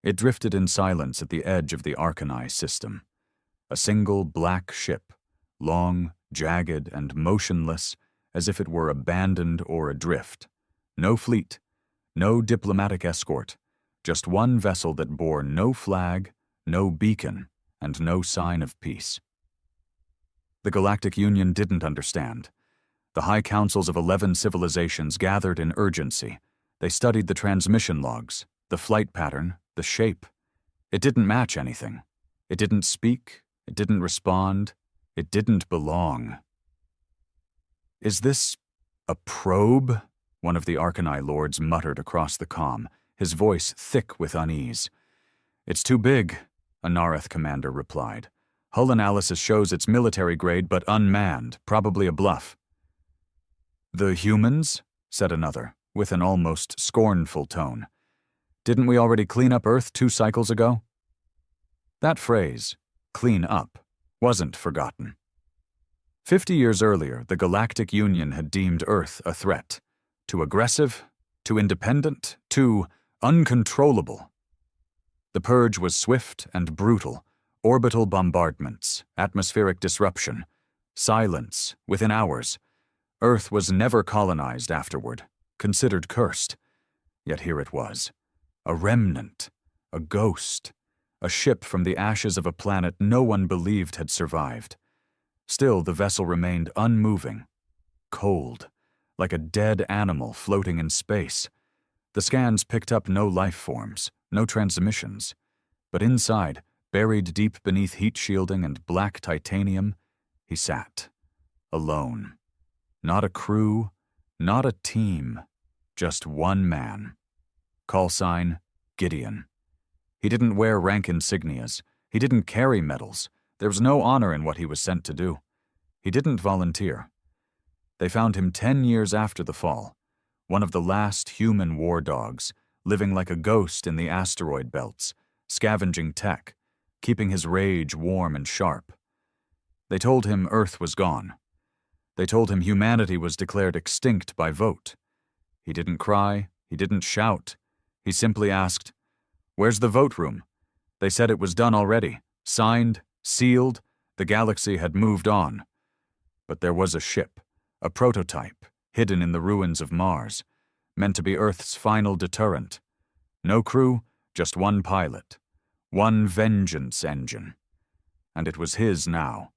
It drifted in silence at the edge of the Arcanine system. A single black ship, long, jagged, and motionless, as if it were abandoned or adrift. No fleet, no diplomatic escort, just one vessel that bore no flag, no beacon, and no sign of peace. The Galactic Union didn't understand. The high councils of 11 civilizations gathered in urgency. They studied the transmission logs, the flight pattern, the shape. It didn't match anything. It didn't speak. It didn't respond. It didn't belong. "Is this a probe?" one of the Arcanine lords muttered across the comm, his voice thick with unease. "It's too big," a Nareth commander replied. "Hull analysis shows it's military grade but unmanned, probably a bluff." "The humans?" said another, with an almost scornful tone. "Didn't we already clean up Earth 2 cycles ago?" That phrase, clean up, wasn't forgotten. 50 years earlier, the Galactic Union had deemed Earth a threat. Too aggressive, too independent, too uncontrollable. The purge was swift and brutal. Orbital bombardments, atmospheric disruption, silence within hours. Earth was never colonized afterward, considered cursed. Yet here it was. A remnant, a ghost, a ship from the ashes of a planet no one believed had survived. Still, the vessel remained unmoving, cold, like a dead animal floating in space. The scans picked up no life forms, no transmissions. But inside, buried deep beneath heat shielding and black titanium, he sat, alone. Not a crew, not a team, just one man. Call sign, Gideon. He didn't wear rank insignias. He didn't carry medals. There was no honor in what he was sent to do. He didn't volunteer. They found him 10 years after the fall, one of the last human war dogs, living like a ghost in the asteroid belts, scavenging tech, keeping his rage warm and sharp. They told him Earth was gone. They told him humanity was declared extinct by vote. He didn't cry, he didn't shout. He simply asked, "Where's the vote room?" They said it was done already, signed, sealed, the galaxy had moved on. But there was a ship, a prototype, hidden in the ruins of Mars, meant to be Earth's final deterrent. No crew, just one pilot, one vengeance engine. And it was his now.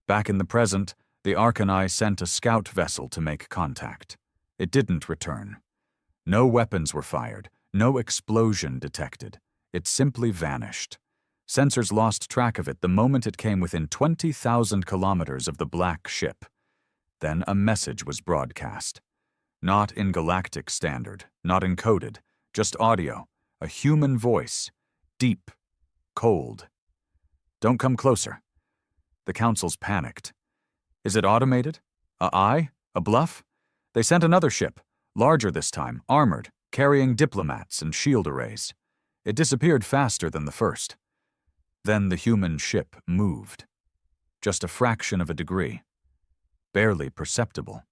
Back in the present, the Arcanine sent a scout vessel to make contact. It didn't return. No weapons were fired, no explosion detected. It simply vanished. Sensors lost track of it the moment it came within 20,000 kilometers of the black ship. Then a message was broadcast. Not in galactic standard, not encoded, just audio, a human voice, deep, cold. "Don't come closer." The councils panicked. "Is it automated? A eye? A bluff?" They sent another ship, larger this time, armored, carrying diplomats and shield arrays. It disappeared faster than the first. Then the human ship moved. Just a fraction of a degree. Barely perceptible.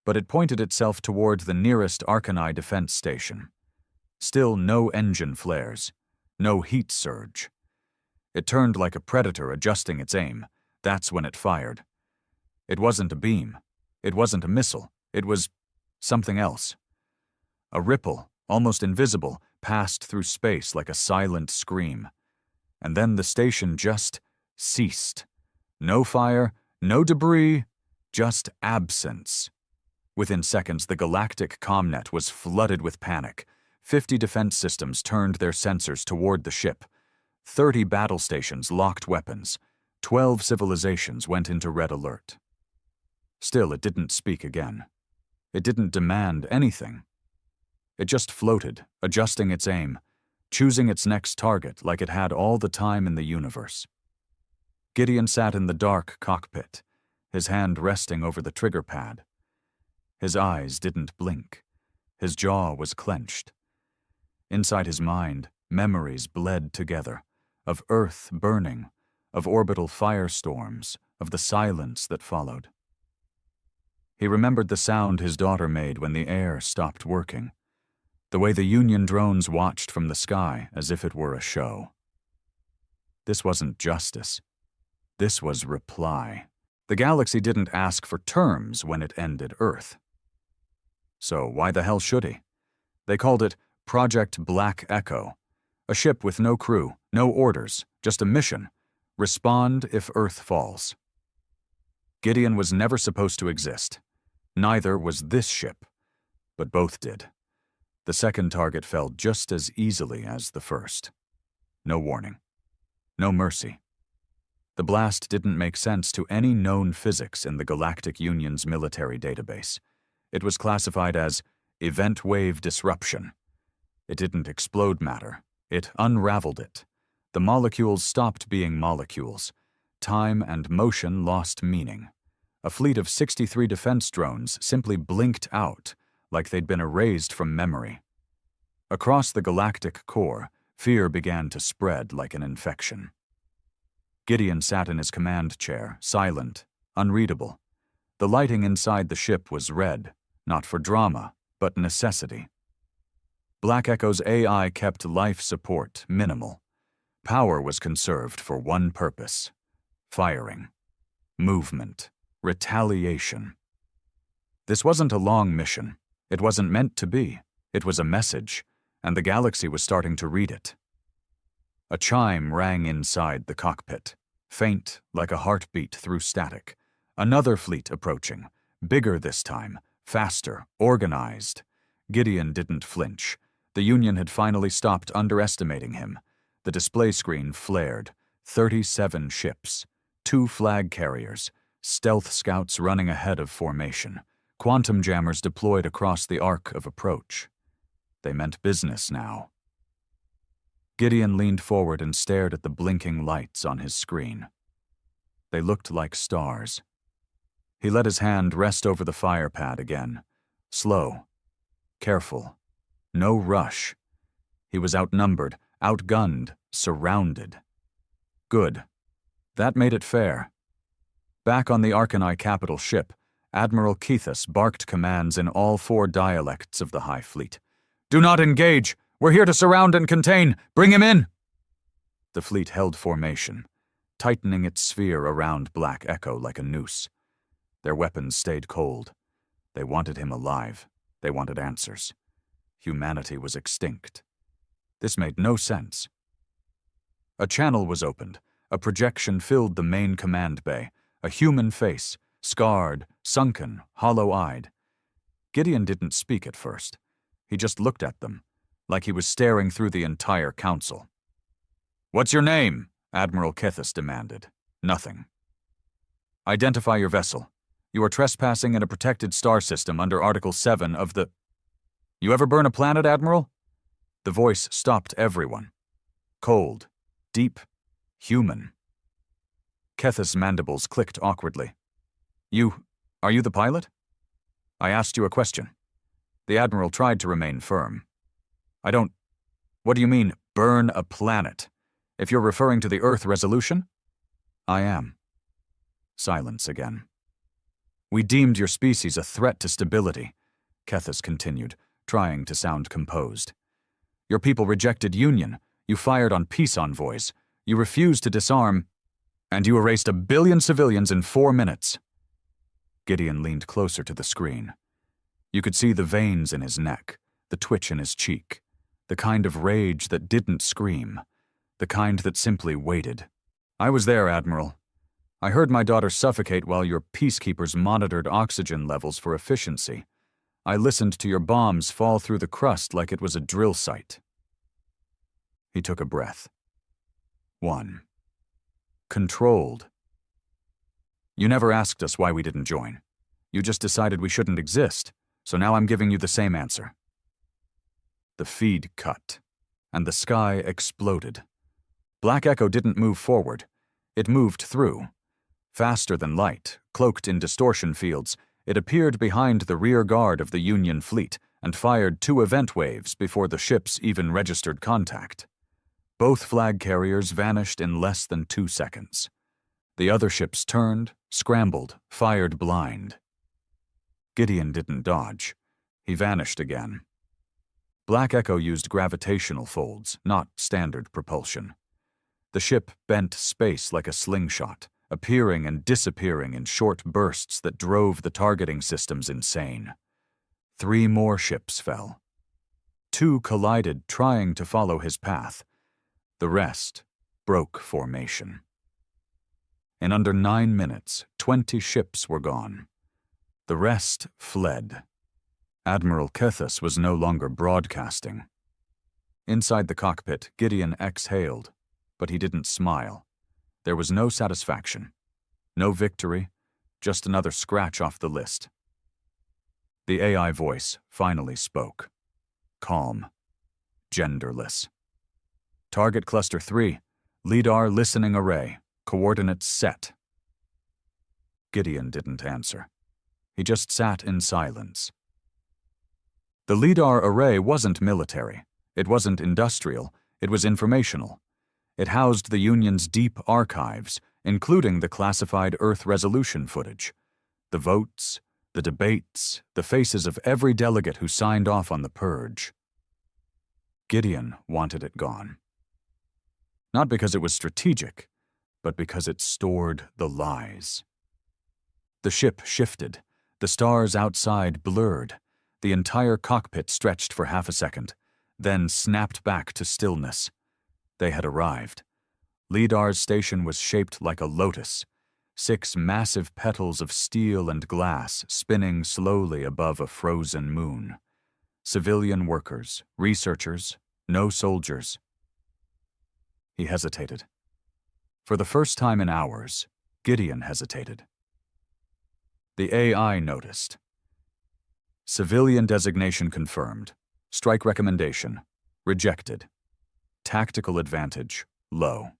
But it pointed itself toward the nearest Arcanine defense station. Still no engine flares, no heat surge. It turned like a predator adjusting its aim. That's when it fired. It wasn't a beam. It wasn't a missile. It was something else. A ripple, almost invisible, passed through space like a silent scream. And then the station just ceased. No fire, no debris, just absence. Within seconds, the galactic comnet was flooded with panic. 50 defense systems turned their sensors toward the ship. 30 battle stations locked weapons. 12 civilizations went into red alert. Still, it didn't speak again. It didn't demand anything. It just floated, adjusting its aim, choosing its next target like it had all the time in the universe. Gideon sat in the dark cockpit, his hand resting over the trigger pad. His eyes didn't blink. His jaw was clenched. Inside his mind, memories bled together, of Earth burning, of orbital firestorms, of the silence that followed. He remembered the sound his daughter made when the air stopped working. the way the Union drones watched from the sky as if it were a show. This wasn't justice. This was reply. The galaxy didn't ask for terms when it ended Earth. So why the hell should he? They called it Project Black Echo, a ship with no crew, no orders, just a mission. Respond if Earth falls. Gideon was never supposed to exist. Neither was this ship, but both did. The second target fell just as easily as the first. No warning. No mercy. The blast didn't make sense to any known physics in the Galactic Union's military database. It was classified as event wave disruption. It didn't explode matter. It unraveled it. The molecules stopped being molecules. Time and motion lost meaning. A fleet of 63 defense drones simply blinked out, like they'd been erased from memory. Across the galactic core, fear began to spread like an infection. Gideon sat in his command chair, silent, unreadable. The lighting inside the ship was red, not for drama, but necessity. Black Echo's AI kept life support minimal. Power was conserved for one purpose: firing, movement, retaliation. This wasn't a long mission. It wasn't meant to be. It was a message, and the galaxy was starting to read it. A chime rang inside the cockpit, faint like a heartbeat through static. Another fleet approaching, bigger this time, faster, organized. Gideon didn't flinch. The Union had finally stopped underestimating him. The display screen flared. 37 ships, 2 flag carriers, stealth scouts running ahead of formation, quantum jammers deployed across the arc of approach. They meant business now. Gideon leaned forward and stared at the blinking lights on his screen. They looked like stars. He let his hand rest over the fire pad again. Slow. Careful. No rush. He was outnumbered, outgunned, surrounded. Good. That made it fair. Back on the Arcanine capital ship, Admiral Kethus barked commands in all 4 dialects of the High Fleet. "Do not engage! We're here to surround and contain! Bring him in!" The fleet held formation, tightening its sphere around Black Echo like a noose. Their weapons stayed cold. They wanted him alive. They wanted answers. Humanity was extinct. This made no sense. A channel was opened. A projection filled the main command bay. A human face, scarred, sunken, hollow-eyed. Gideon didn't speak at first. He just looked at them, like he was staring through the entire council. "What's your name?" Admiral Kethus demanded. Nothing. "Identify your vessel. You are trespassing in a protected star system under Article 7 of the—" "You ever burn a planet, Admiral?" The voice stopped everyone. Cold, deep, human. Kethus' mandibles clicked awkwardly. Are you the pilot?" "I asked you a question." The Admiral tried to remain firm. What do you mean, burn a planet? If you're referring to the Earth resolution?" "I am." Silence again. "We deemed your species a threat to stability," Kethus continued, trying to sound composed. "Your people rejected Union. You fired on peace envoys. You refused to disarm, and you erased 1 billion civilians in 4 minutes." Gideon leaned closer to the screen. You could see the veins in his neck, the twitch in his cheek, the kind of rage that didn't scream, the kind that simply waited. "I was there, Admiral. I heard my daughter suffocate while your peacekeepers monitored oxygen levels for efficiency. I listened to your bombs fall through the crust like it was a drill site." He took a breath. 1. Controlled. "You never asked us why we didn't join. You just decided we shouldn't exist, so now I'm giving you the same answer." The feed cut, and the sky exploded. Black Echo didn't move forward. It moved through. Faster than light, cloaked in distortion fields, it appeared behind the rear guard of the Union fleet and fired 2 event waves before the ships even registered contact. Both flag carriers vanished in less than 2 seconds. The other ships turned, scrambled, fired blind. Gideon didn't dodge. He vanished again. Black Echo used gravitational folds, not standard propulsion. The ship bent space like a slingshot, appearing and disappearing in short bursts that drove the targeting systems insane. 3 more ships fell. 2 collided, trying to follow his path. The rest broke formation. In under 9 minutes, 20 ships were gone. The rest fled. Admiral Kethus was no longer broadcasting. Inside the cockpit, Gideon exhaled, but he didn't smile. There was no satisfaction, no victory, just another scratch off the list. The AI voice finally spoke. Calm, genderless. Target Cluster 3, LIDAR listening array, coordinates set. Gideon didn't answer. He just sat in silence. The LIDAR array wasn't military. It wasn't industrial. It was informational. It housed the Union's deep archives, including the classified Earth resolution footage, the votes, the debates, the faces of every delegate who signed off on the purge. Gideon wanted it gone. Not because it was strategic, but because it stored the lies. The ship shifted. The stars outside blurred. The entire cockpit stretched for half a second, then snapped back to stillness. They had arrived. LIDAR's station was shaped like a lotus, 6 massive petals of steel and glass spinning slowly above a frozen moon. Civilian workers, researchers, no soldiers. He hesitated. For the first time in hours, Gideon hesitated. The AI noticed. Civilian designation confirmed. Strike recommendation rejected. Tactical advantage low.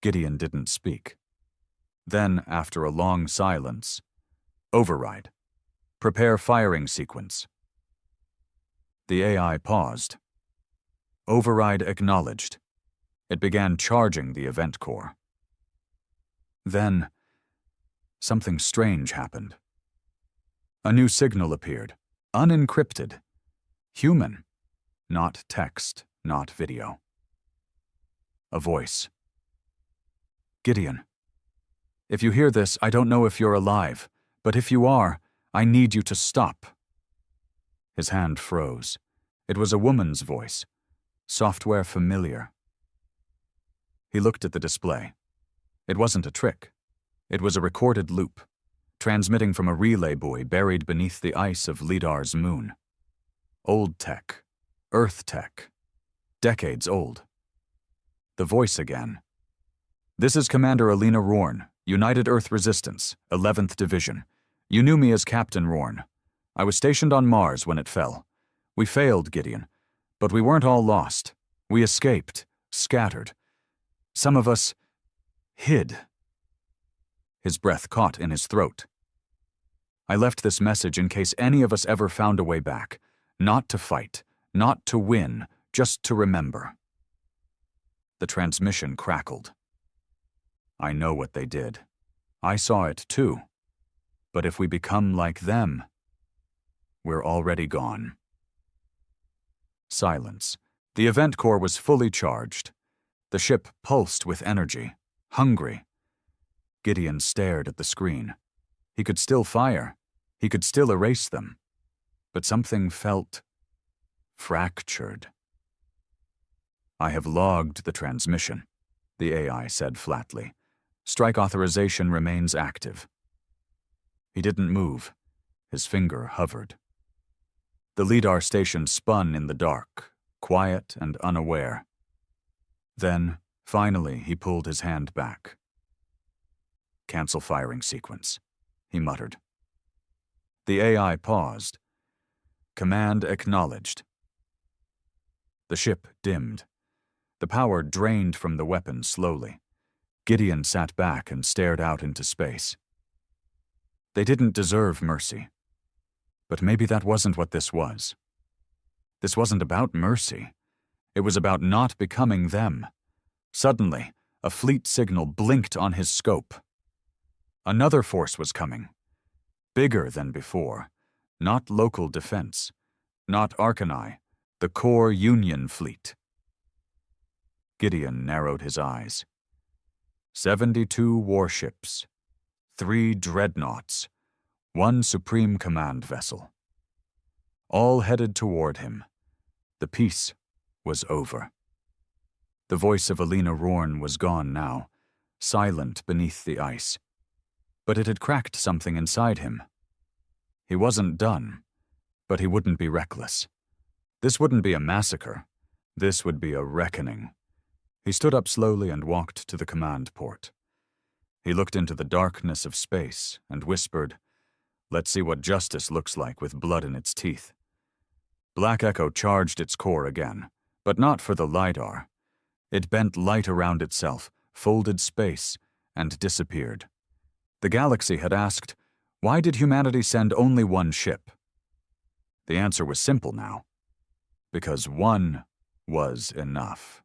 Gideon didn't speak. Then, after a long silence, override. Prepare firing sequence. The AI paused. Override acknowledged. It began charging the event core. Then, something strange happened. A new signal appeared, unencrypted. Human, not text, not video. A voice. Gideon, if you hear this, I don't know if you're alive, but if you are, I need you to stop. His hand froze. It was a woman's voice, software familiar. He looked at the display. It wasn't a trick. It was a recorded loop, transmitting from a relay buoy buried beneath the ice of LIDAR's moon. Old tech, Earth tech, decades old. The voice again. This is Commander Alina Rorn, United Earth Resistance, 11th Division. You knew me as Captain Rorn. I was stationed on Mars when it fell. We failed, Gideon, but we weren't all lost. We escaped, scattered. Some of us hid. His breath caught in his throat. I left this message in case any of us ever found a way back. Not to fight, not to win, just to remember. The transmission crackled. I know what they did. I saw it too. But if we become like them, we're already gone. Silence. The event core was fully charged. The ship pulsed with energy, hungry. Gideon stared at the screen. He could still fire. He could still erase them. But something felt fractured. I have logged the transmission, the AI said flatly. Strike authorization remains active. He didn't move. His finger hovered. The LIDAR station spun in the dark, quiet and unaware. Then, finally, he pulled his hand back. Cancel firing sequence, he muttered. The AI paused. Command acknowledged. The ship dimmed. The power drained from the weapon slowly. Gideon sat back and stared out into space. They didn't deserve mercy. But maybe that wasn't what this was. This wasn't about mercy. It was about not becoming them. Suddenly, a fleet signal blinked on his scope. Another force was coming. Bigger than before. Not local defense. Not Arcani. The core Union fleet. Gideon narrowed his eyes. 72 warships, 3 dreadnoughts, 1 Supreme Command vessel. All headed toward him. The peace was over. The voice of Alina Rorn was gone now, silent beneath the ice. But it had cracked something inside him. He wasn't done, but he wouldn't be reckless. This wouldn't be a massacre. This would be a reckoning. He stood up slowly and walked to the command port. He looked into the darkness of space and whispered, "Let's see what justice looks like with blood in its teeth." Black Echo charged its core again, but not for the LiDAR. It bent light around itself, folded space, and disappeared. The galaxy had asked, why did humanity send only 1 ship? The answer was simple now. Because 1 was enough.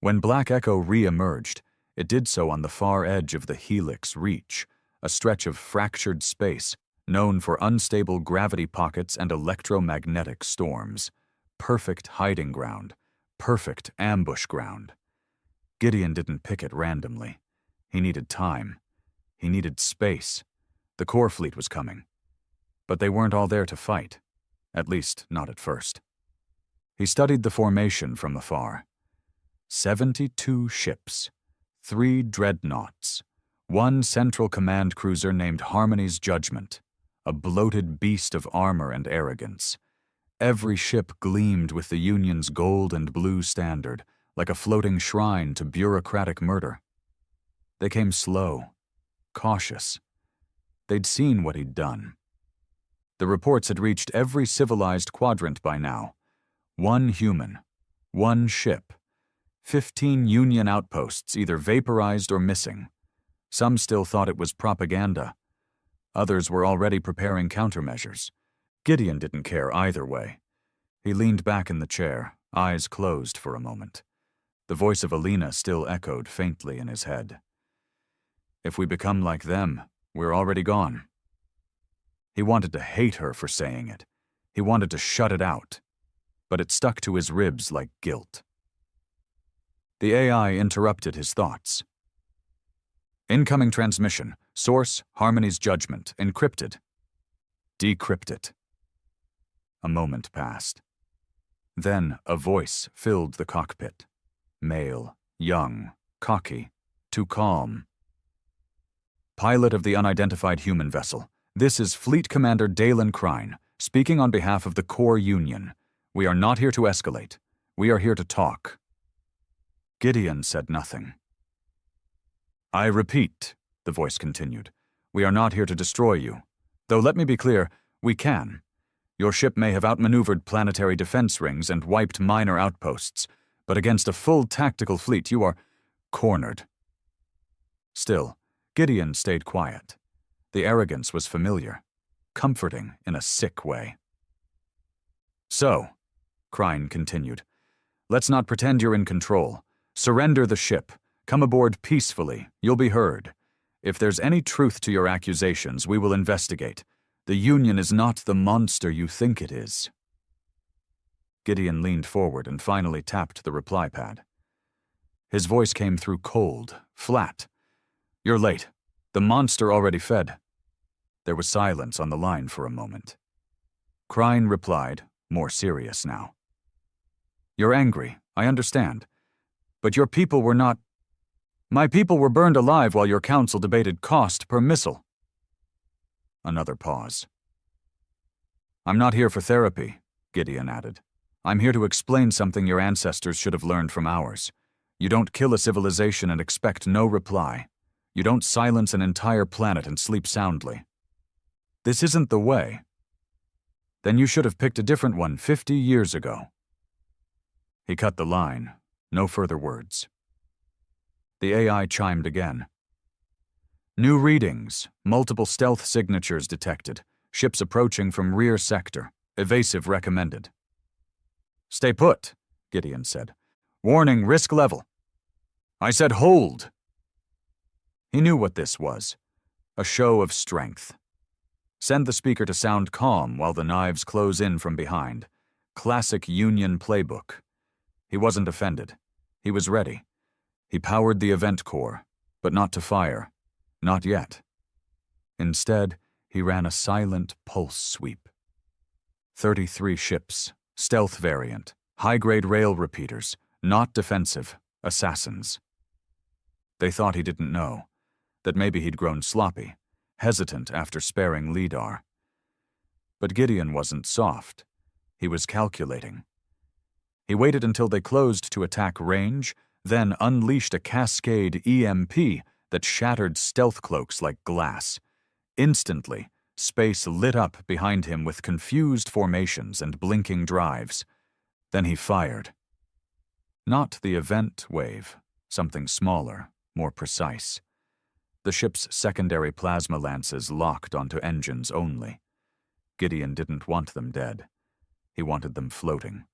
When Black Echo re-emerged, it did so on the far edge of the Helix Reach, a stretch of fractured space known for unstable gravity pockets and electromagnetic storms. Perfect hiding ground, perfect ambush ground. Gideon didn't pick it randomly. He needed time. He needed space. The core fleet was coming. But they weren't all there to fight. At least, not at first. He studied the formation from afar. 72 ships, 3 dreadnoughts, 1 central command cruiser named Harmony's Judgment, a bloated beast of armor and arrogance. Every ship gleamed with the Union's gold and blue standard, like a floating shrine to bureaucratic murder. They came slow, cautious. They'd seen what he'd done. The reports had reached every civilized quadrant by now. 1 human, 1 ship, 15 Union outposts either vaporized or missing. Some still thought it was propaganda. Others were already preparing countermeasures. Gideon didn't care either way. He leaned back in the chair, eyes closed for a moment. The voice of Alina still echoed faintly in his head. If we become like them, we're already gone. He wanted to hate her for saying it. He wanted to shut it out. But it stuck to his ribs like guilt. The AI interrupted his thoughts. Incoming transmission. Source, Harmony's Judgment. Encrypted. Decrypt it. A moment passed. Then a voice filled the cockpit. Male, young, cocky, too calm. Pilot of the unidentified human vessel. This is Fleet Commander Dalen Crine, speaking on behalf of the Core Union. We are not here to escalate. We are here to talk. Gideon said nothing. I repeat, the voice continued, we are not here to destroy you. Though let me be clear, we can. Your ship may have outmaneuvered planetary defense rings and wiped minor outposts, but against a full tactical fleet you are cornered. Still, Gideon stayed quiet. The arrogance was familiar, comforting in a sick way. So, Crine continued, let's not pretend you're in control. Surrender the ship. Come aboard peacefully. You'll be heard. If there's any truth to your accusations, we will investigate. The Union is not the monster you think it is. Gideon leaned forward and finally tapped the reply pad. His voice came through cold, flat. You're late. The monster already fed. There was silence on the line for a moment. Crine replied, more serious now. You're angry, I understand. But your people were not. My people were burned alive while your council debated cost per missile. Another pause. I'm not here for therapy, Gideon added. I'm here to explain something your ancestors should have learned from ours. You don't kill a civilization and expect no reply. You don't silence an entire planet and sleep soundly. This isn't the way. Then you should have picked a different one 50 years ago. He cut the line. No further words. The AI chimed again. New readings. Multiple stealth signatures detected. Ships approaching from rear sector. Evasive recommended. Stay put, Gideon said. Warning, risk level. I said hold. He knew what this was. A show of strength. Send the speaker to sound calm while the knives close in from behind. classic Union playbook. He wasn't offended. He was ready. He powered the event core, but not to fire. Not yet. Instead, he ran a silent pulse sweep. 33 ships, stealth variant, high-grade rail repeaters, not defensive, assassins. They thought he didn't know, that maybe he'd grown sloppy, hesitant after sparing LIDAR. But Gideon wasn't soft. He was calculating. He waited until they closed to attack range, then unleashed a cascade EMP that shattered stealth cloaks like glass. Instantly, space lit up behind him with confused formations and blinking drives. Then he fired. Not the event wave, something smaller, more precise. The ship's secondary plasma lances locked onto engines only. Gideon didn't want them dead. He wanted them floating.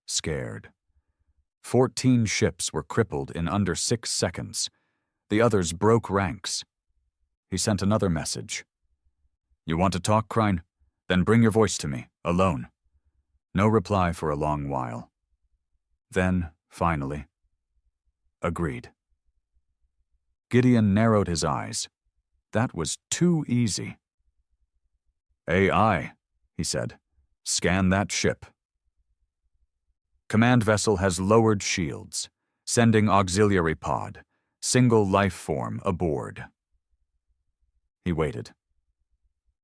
Scared. 14 ships were crippled in under 6 seconds. The others broke ranks. He sent another message. "You want to talk, Krine? Then bring your voice to me, alone." No reply for a long while. Then, finally, agreed. Gideon narrowed his eyes. That was too easy. "AI," he said. "Scan that ship." Command vessel has lowered shields. Sending auxiliary pod. Single life form aboard. He waited.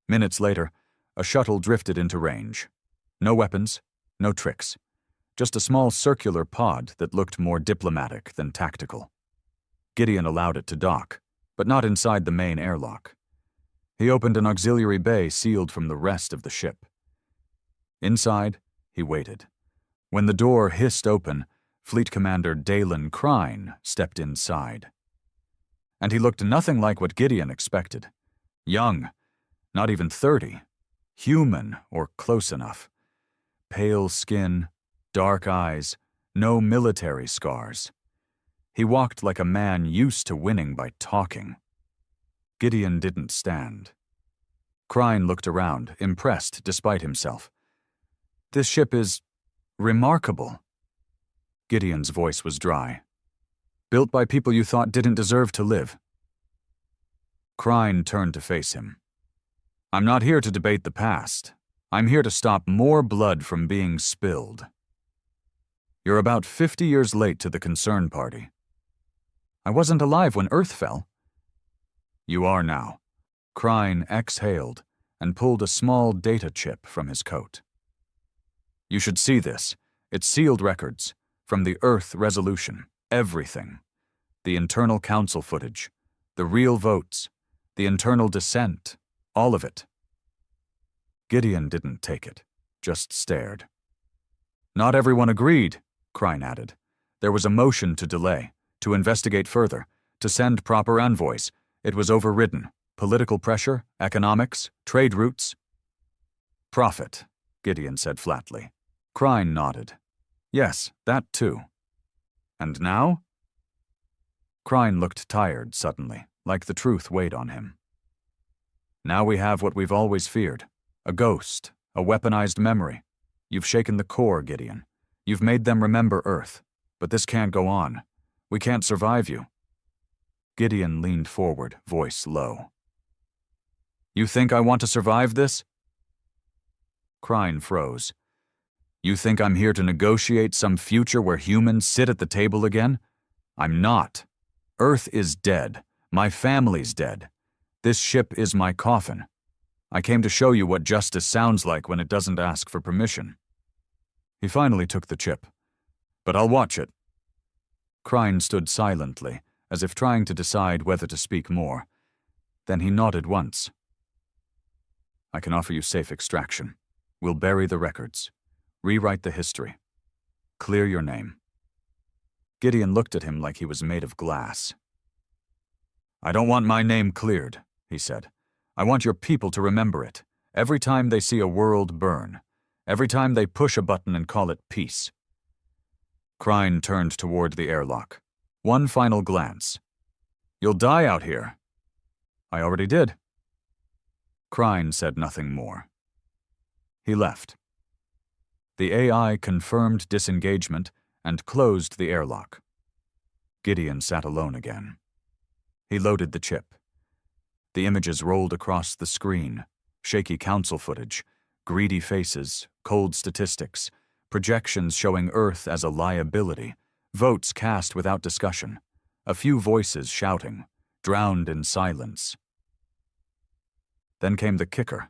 Minutes later, a shuttle drifted into range. No weapons, no tricks. Just a small circular pod that looked more diplomatic than tactical. Gideon allowed it to dock, but not inside the main airlock. He opened an auxiliary bay sealed from the rest of the ship. Inside, he waited. When the door hissed open, Fleet Commander Dalen Krine stepped inside. And he looked nothing like what Gideon expected. Young, not even 30. Human, or close enough. Pale skin, dark eyes, no military scars. He walked like a man used to winning by talking. Gideon didn't stand. Krine looked around, impressed despite himself. "This ship is remarkable." Gideon's voice was dry. "Built by people you thought didn't deserve to live." Krine turned to face him. "I'm not here to debate the past. I'm here to stop more blood from being spilled. You're about 50 years late to the concern party." "I wasn't alive when Earth fell." "You are now." Krine exhaled and pulled a small data chip from his coat. "You should see this. It's sealed records, from the Earth resolution, everything. The internal council footage, the real votes, the internal dissent, all of it." Gideon didn't take it, just stared. "Not everyone agreed," Krine added. "There was a motion to delay, to investigate further, to send proper envoys. It was overridden. Political pressure, economics, trade routes." "Profit," Gideon said flatly. Krine nodded. "Yes, that too." "And now?" Krine looked tired suddenly, like the truth weighed on him. "Now we have what we've always feared. A ghost, a weaponized memory. You've shaken the core, Gideon. You've made them remember Earth. But this can't go on. We can't survive you." Gideon leaned forward, voice low. "You think I want to survive this?" Krine froze. "You think I'm here to negotiate some future where humans sit at the table again? I'm not. Earth is dead. My family's dead. This ship is my coffin. I came to show you what justice sounds like when it doesn't ask for permission." He finally took the chip. "But I'll watch it." Krine stood silently, as if trying to decide whether to speak more. Then he nodded once. "I can offer you safe extraction. We'll bury the records. Rewrite the history. Clear your name." Gideon looked at him like he was made of glass. "I don't want my name cleared," he said. "I want your people to remember it, every time they see a world burn, every time they push a button and call it peace." Krine turned toward the airlock. One final glance. "You'll die out here." "I already did." Krine said nothing more. He left. The AI confirmed disengagement and closed the airlock. Gideon sat alone again. He loaded the chip. The images rolled across the screen, shaky council footage, greedy faces, cold statistics, projections showing Earth as a liability, votes cast without discussion, a few voices shouting, drowned in silence. Then came the kicker,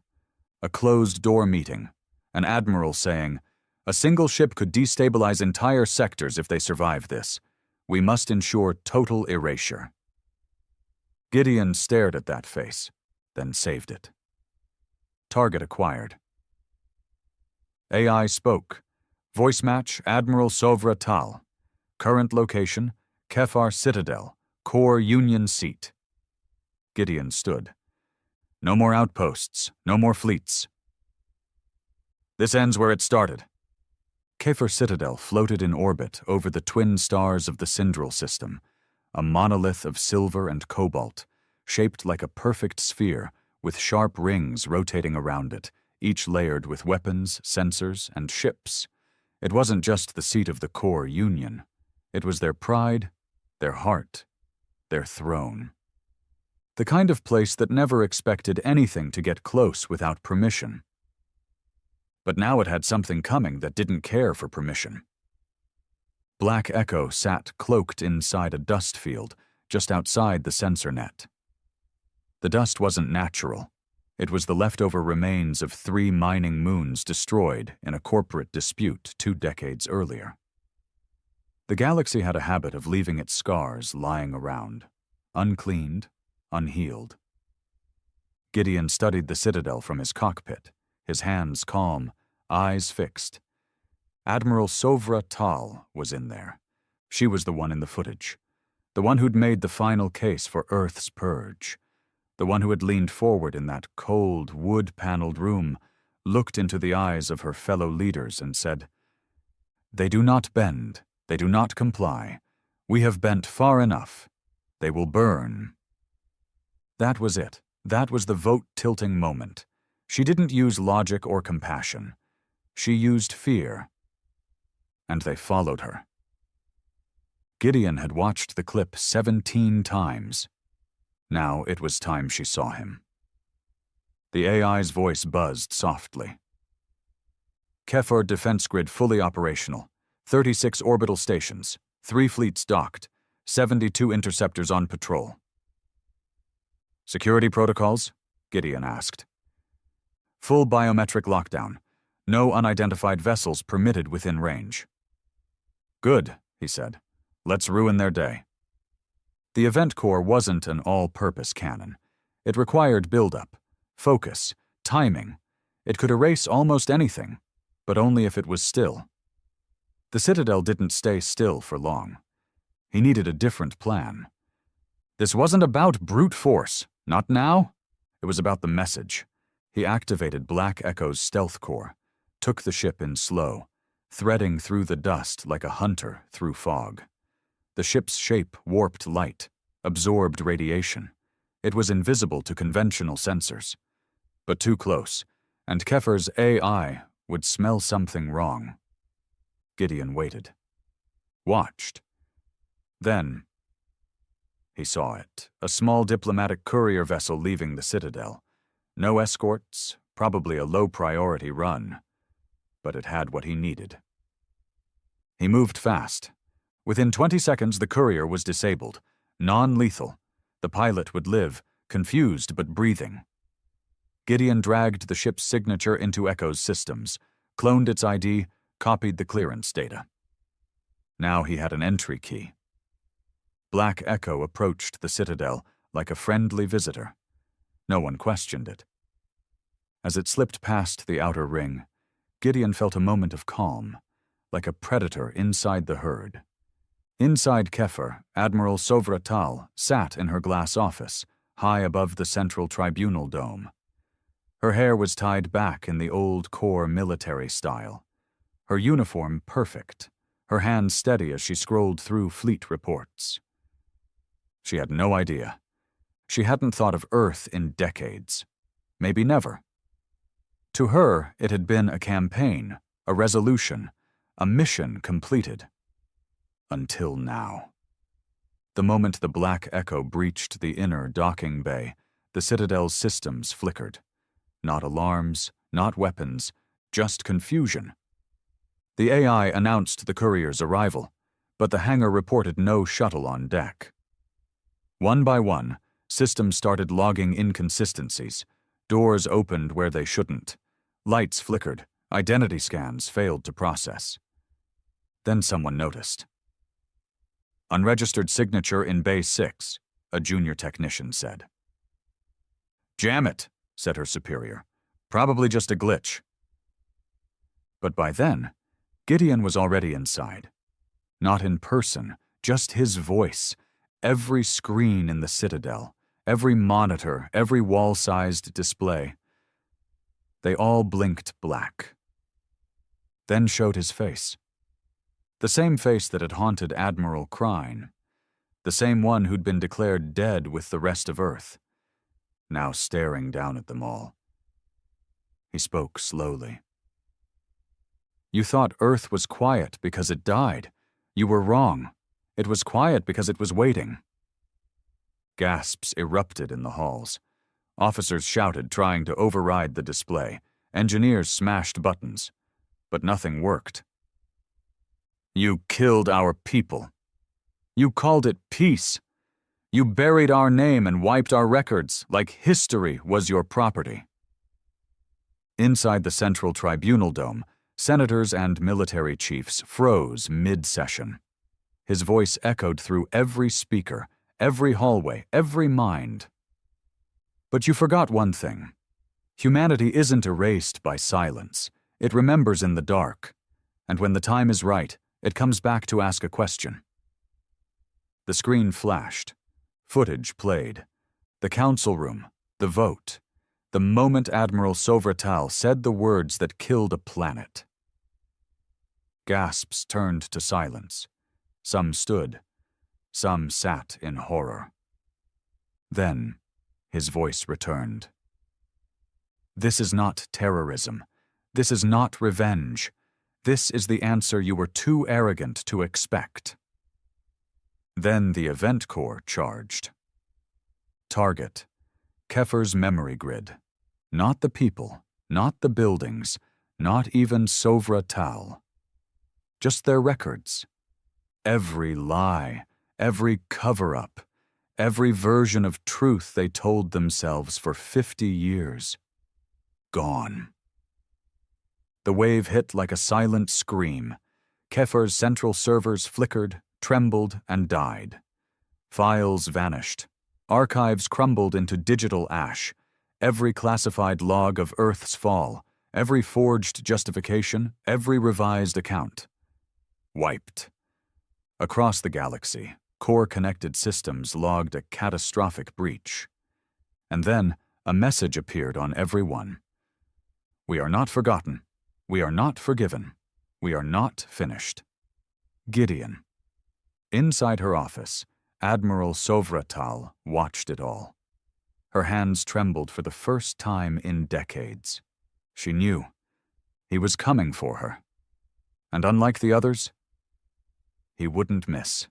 a closed-door meeting, an admiral saying, "A single ship could destabilize entire sectors if they survive this. We must ensure total erasure." Gideon stared at that face, then saved it. Target acquired. AI spoke. Voice match, Admiral Sovra Tal. Current location, Kefar Citadel, Core Union Seat. Gideon stood. No more outposts, no more fleets. This ends where it started. Kefar Citadel floated in orbit over the twin stars of the Syndral system, a monolith of silver and cobalt, shaped like a perfect sphere with sharp rings rotating around it, each layered with weapons, sensors, and ships. It wasn't just the seat of the Core Union. It was their pride, their heart, their throne. The kind of place that never expected anything to get close without permission. But now it had something coming that didn't care for permission. Black Echo sat cloaked inside a dust field just outside the sensor net. The dust wasn't natural. It was the leftover remains of 3 mining moons destroyed in a corporate dispute 2 decades earlier. The galaxy had a habit of leaving its scars lying around, uncleaned, unhealed. Gideon studied the Citadel from his cockpit, his hands calm, eyes fixed. Admiral Sovra Tal was in there. She was the one in the footage, the one who'd made the final case for Earth's purge, the one who had leaned forward in that cold, wood-paneled room, looked into the eyes of her fellow leaders and said, "They do not bend, they do not comply. We have bent far enough. They will burn." That was it. That was the vote-tilting moment. She didn't use logic or compassion. She used fear. And they followed her. Gideon had watched the clip 17 times. Now it was time she saw him. The AI's voice buzzed softly. Kefar defense grid fully operational. 36 orbital stations. 3 fleets docked. 72 interceptors on patrol. Security protocols? Gideon asked. Full biometric lockdown. No unidentified vessels permitted within range. Good, he said. Let's ruin their day. The event core wasn't an all-purpose cannon. It required build-up, focus, timing. It could erase almost anything, but only if it was still. The Citadel didn't stay still for long. He needed a different plan. This wasn't about brute force, not now. It was about the message. He activated Black Echo's stealth core, took the ship in slow, threading through the dust like a hunter through fog. The ship's shape warped light, absorbed radiation. It was invisible to conventional sensors. But too close, and Kefar's AI would smell something wrong. Gideon waited. Watched. Then he saw it, a small diplomatic courier vessel leaving the Citadel. No escorts, probably a low-priority run. But it had what he needed. He moved fast. Within 20 seconds, the courier was disabled, non-lethal. The pilot would live, confused but breathing. Gideon dragged the ship's signature into Echo's systems, cloned its ID, copied the clearance data. Now he had an entry key. Black Echo approached the Citadel like a friendly visitor. No one questioned it. As it slipped past the outer ring, Gideon felt a moment of calm, like a predator inside the herd. Inside Kefar, Admiral Sovra Tal sat in her glass office, high above the central tribunal dome. Her hair was tied back in the old core military style. Her uniform perfect, her hands steady as she scrolled through fleet reports. She had no idea. She hadn't thought of Earth in decades. Maybe never. To her, it had been a campaign, a resolution, a mission completed. Until now. The moment the black echo breached the inner docking bay, the Citadel's systems flickered. Not alarms, not weapons, just confusion. The AI announced the courier's arrival, but the hangar reported no shuttle on deck. One by one, systems started logging inconsistencies. Doors opened where they shouldn't. Lights flickered. Identity scans failed to process. Then someone noticed. "Unregistered signature in Bay 6, a junior technician said. "Jam it," said her superior. "Probably just a glitch." But by then, Gideon was already inside. Not in person, just his voice. Every screen in the Citadel, every monitor, every wall-sized display. They all blinked black. Then showed his face. The same face that had haunted Admiral Crine. The same one who'd been declared dead with the rest of Earth. Now staring down at them all. He spoke slowly. "You thought Earth was quiet because it died. You were wrong. It was quiet because it was waiting." Gasps erupted in the halls. Officers shouted, trying to override the display. Engineers smashed buttons. But nothing worked. "You killed our people. You called it peace. You buried our name and wiped our records like history was your property." Inside the central tribunal dome, senators and military chiefs froze mid-session. His voice echoed through every speaker, every hallway, every mind. "But you forgot one thing. Humanity isn't erased by silence. It remembers in the dark. And when the time is right, it comes back to ask a question." The screen flashed. Footage played. The council room, the vote. The moment Admiral Sovratal said the words that killed a planet. Gasps turned to silence. Some stood. Some sat in horror. Then, his voice returned. "This is not terrorism. This is not revenge. This is the answer you were too arrogant to expect." Then the event core charged. Target: Kefir's memory grid. Not the people, not the buildings, not even Sovratal. Just their records. Every lie, every cover-up, every version of truth they told themselves for 50 years. Gone. The wave hit like a silent scream. Kefir's central servers flickered, trembled, and died. Files vanished. Archives crumbled into digital ash. Every classified log of Earth's fall, every forged justification, every revised account. Wiped. Across the galaxy, core-connected systems logged a catastrophic breach. And then, a message appeared on every one. "We are not forgotten. We are not forgiven. We are not finished." Gideon. Inside her office, Admiral Sovratal watched it all. Her hands trembled for the first time in decades. She knew. He was coming for her. And unlike the others, he wouldn't miss.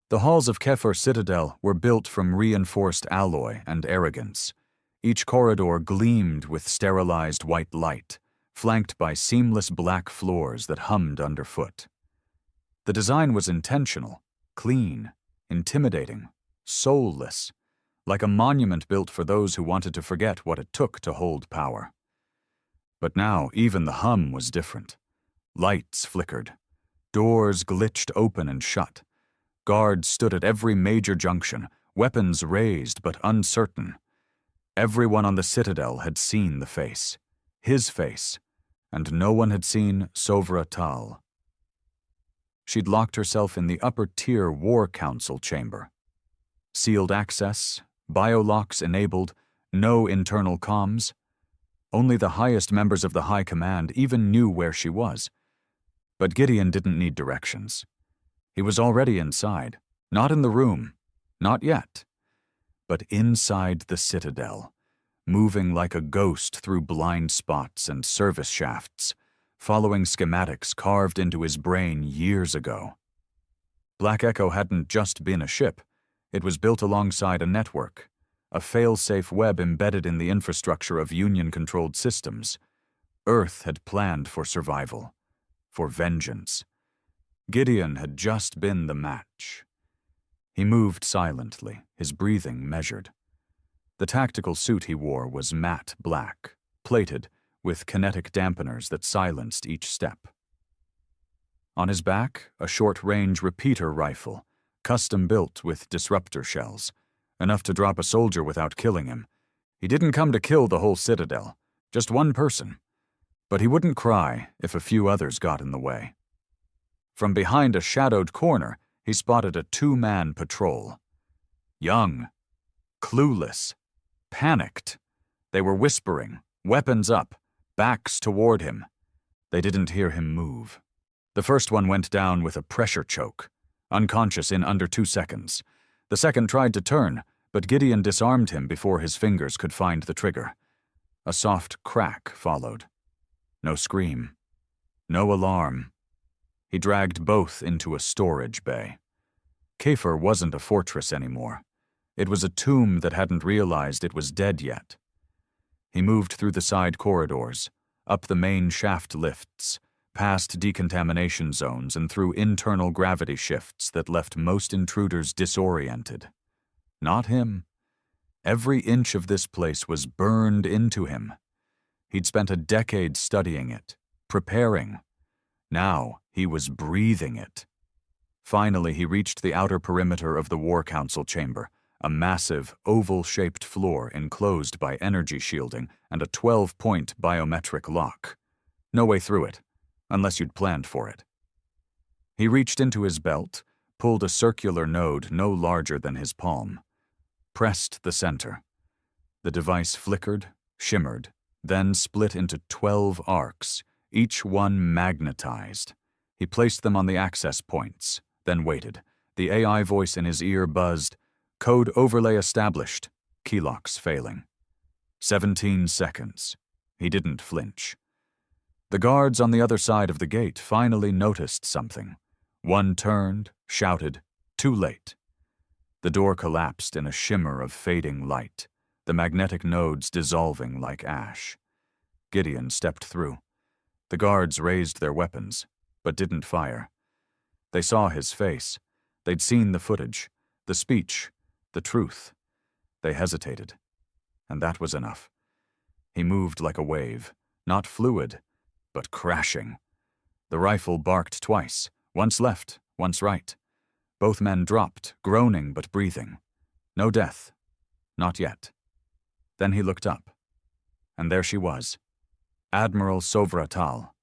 The halls of Kefir Citadel were built from reinforced alloy and arrogance. Each corridor gleamed with sterilized white light, flanked by seamless black floors that hummed underfoot. The design was intentional, clean, intimidating, soulless, like a monument built for those who wanted to forget what it took to hold power. But now even the hum was different. Lights flickered. Doors glitched open and shut. Guards stood at every major junction, weapons raised but uncertain. Everyone on the Citadel had seen the face. His face. And no one had seen Sovratal. She'd locked herself in the upper-tier War Council chamber. Sealed access, biolocks enabled, no internal comms. Only the highest members of the High Command even knew where she was. But Gideon didn't need directions. He was already inside, not in the room, not yet, but inside the Citadel, moving like a ghost through blind spots and service shafts, following schematics carved into his brain years ago. Black Echo hadn't just been a ship. It was built alongside a network, a fail-safe web embedded in the infrastructure of Union-controlled systems. Earth had planned for survival, for vengeance. Gideon had just been the match. He moved silently, his breathing measured. The tactical suit he wore was matte black, plated with kinetic dampeners that silenced each step. On his back, a short-range repeater rifle, custom-built with disruptor shells, enough to drop a soldier without killing him. He didn't come to kill the whole Citadel, just one person. But he wouldn't cry if a few others got in the way. From behind a shadowed corner, he spotted a two-man patrol. Young, clueless, panicked. They were whispering, weapons up, backs toward him. They didn't hear him move. The first one went down with a pressure choke, unconscious in under 2 seconds. The second tried to turn, but Gideon disarmed him before his fingers could find the trigger. A soft crack followed. No scream. No alarm. He dragged both into a storage bay. Kafer wasn't a fortress anymore. It was a tomb that hadn't realized it was dead yet. He moved through the side corridors, up the main shaft lifts, past decontamination zones and through internal gravity shifts that left most intruders disoriented. Not him. Every inch of this place was burned into him. He'd spent a decade studying it, preparing. Now he was breathing it. Finally, he reached the outer perimeter of the War Council chamber, a massive, oval-shaped floor enclosed by energy shielding and a 12-point biometric lock. No way through it, unless you'd planned for it. He reached into his belt, pulled a circular node no larger than his palm, pressed the center. The device flickered, shimmered, then split into 12 arcs, each one magnetized. He placed them on the access points, then waited. The AI voice in his ear buzzed, "Code overlay established," keylocks failing. 17 seconds. He didn't flinch. The guards on the other side of the gate finally noticed something. One turned, shouted, "Too late." The door collapsed in a shimmer of fading light, the magnetic nodes dissolving like ash. Gideon stepped through. The guards raised their weapons, but didn't fire. They saw his face. They'd seen the footage, the speech, the truth. They hesitated, and that was enough. He moved like a wave, not fluid, but crashing. The rifle barked twice, once left, once right. Both men dropped, groaning but breathing. No death. Not yet. Then he looked up, and there she was, Admiral Sovra Tal.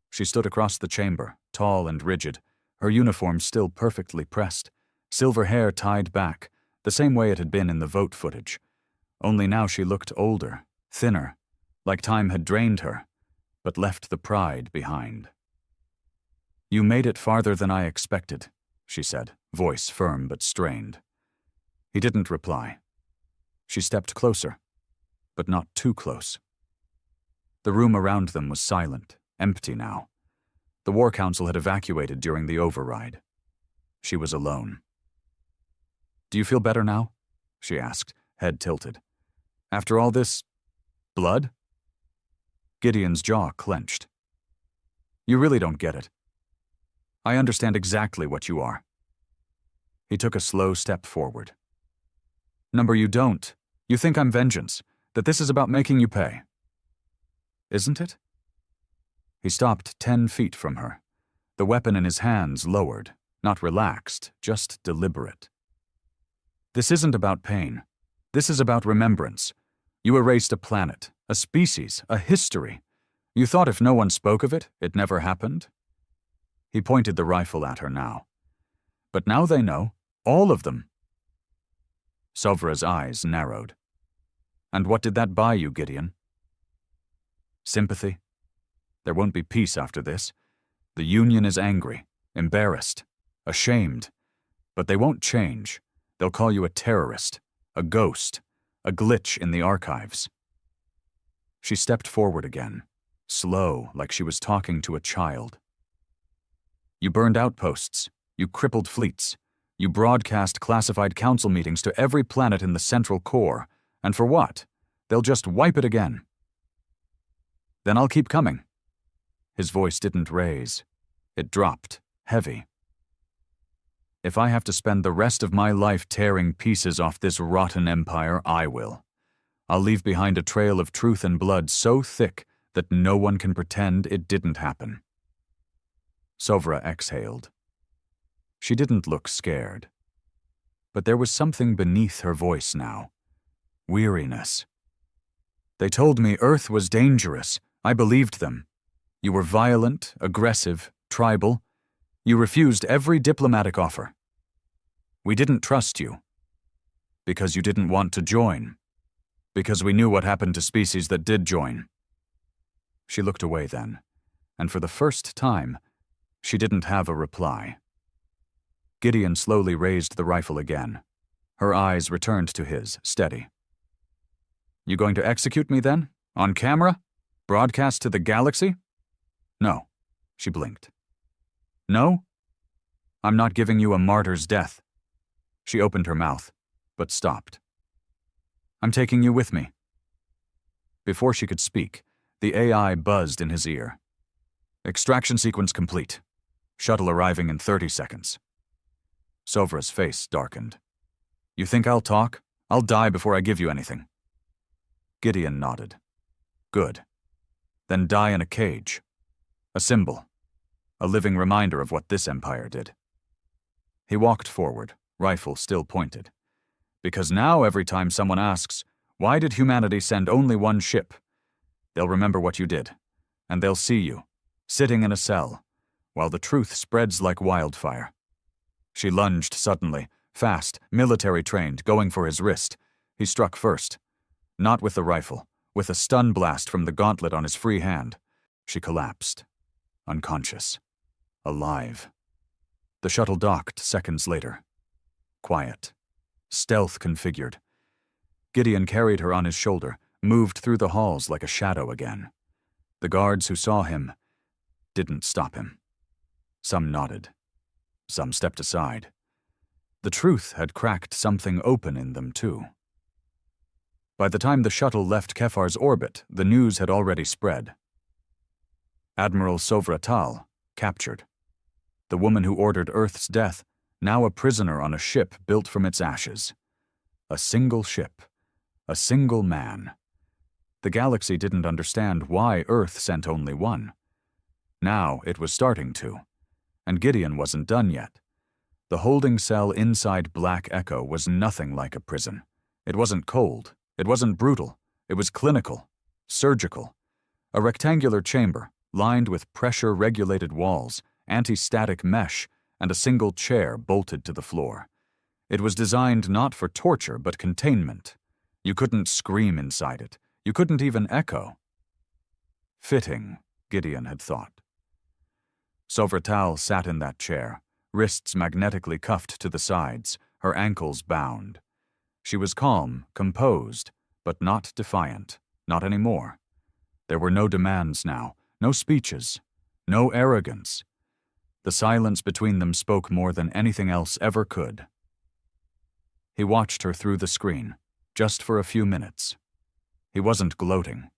She stood across the chamber, tall and rigid, her uniform still perfectly pressed, silver hair tied back, the same way it had been in the vote footage. Only now she looked older, thinner, like time had drained her, but left the pride behind. "You made it farther than I expected," she said, voice firm but strained. He didn't reply. She stepped closer, but not too close. The room around them was silent, empty now. The War Council had evacuated during the override. She was alone. "Do you feel better now?" she asked, head tilted. "After all this blood?" Gideon's jaw clenched. "You really don't get it. I understand exactly what you are." He took a slow step forward. "Number, you don't. You think I'm vengeance, that this is about making you pay. Isn't it?" He stopped 10 feet from her, the weapon in his hands lowered, not relaxed, just deliberate. "This isn't about pain. This is about remembrance. You erased a planet, a species, a history. You thought if no one spoke of it, it never happened?" He pointed the rifle at her now. "But now they know, all of them." Sovra's eyes narrowed. "And what did that buy you, Gideon?" "Sympathy. There won't be peace after this. The Union is angry, embarrassed, ashamed. But they won't change. They'll call you a terrorist, a ghost, a glitch in the archives." She stepped forward again, slow, like she was talking to a child. You burned outposts. You crippled fleets. You broadcast classified council meetings to every planet in the central core. And for what? They'll just wipe it again. Then I'll keep coming. His voice didn't raise. It dropped, heavy. If I have to spend the rest of my life tearing pieces off this rotten empire, I will. I'll leave behind a trail of truth and blood so thick that no one can pretend it didn't happen. Sovra exhaled. She didn't look scared. But there was something beneath her voice now. Weariness. They told me Earth was dangerous. I believed them. You were violent, aggressive, tribal. You refused every diplomatic offer. We didn't trust you. Because you didn't want to join. Because we knew what happened to species that did join. She looked away then, and for the first time, she didn't have a reply. Gideon slowly raised the rifle again. Her eyes returned to his, steady. You going to execute me then? On camera? Broadcast to the galaxy? No. She blinked. No? I'm not giving you a martyr's death. She opened her mouth, but stopped. I'm taking you with me. Before she could speak, the AI buzzed in his ear. Extraction sequence complete. Shuttle arriving in 30 seconds. Sovra's face darkened. You think I'll talk? I'll die before I give you anything. Gideon nodded. Good. Then die in a cage. A symbol. A living reminder of what this empire did. He walked forward, rifle still pointed. Because now every time someone asks, why did humanity send only one ship? They'll remember what you did, and they'll see you, sitting in a cell, while the truth spreads like wildfire. She lunged suddenly, fast, military-trained, going for his wrist. He struck first. Not with the rifle, with a stun blast from the gauntlet on his free hand. She collapsed, unconscious, alive. The shuttle docked seconds later. Quiet. Stealth configured. Gideon carried her on his shoulder, moved through the halls like a shadow again. The guards who saw him didn't stop him. Some nodded. Some stepped aside. The truth had cracked something open in them, too. By the time the shuttle left Kefar's orbit, the news had already spread. Admiral Sovra Tal, captured. The woman who ordered Earth's death, now a prisoner on a ship built from its ashes. A single ship. A single man. The galaxy didn't understand why Earth sent only one. Now it was starting to. And Gideon wasn't done yet. The holding cell inside Black Echo was nothing like a prison. It wasn't cold. It wasn't brutal. It was clinical. Surgical. A rectangular chamber, lined with pressure-regulated walls, anti-static mesh, and a single chair bolted to the floor. It was designed not for torture, but containment. You couldn't scream inside it. You couldn't even echo. Fitting, Gideon had thought. Sovra Tal sat in that chair, wrists magnetically cuffed to the sides, her ankles bound. She was calm, composed, but not defiant, not anymore. There were no demands now, no speeches, no arrogance. The silence between them spoke more than anything else ever could. He watched her through the screen, just for a few minutes. He wasn't gloating.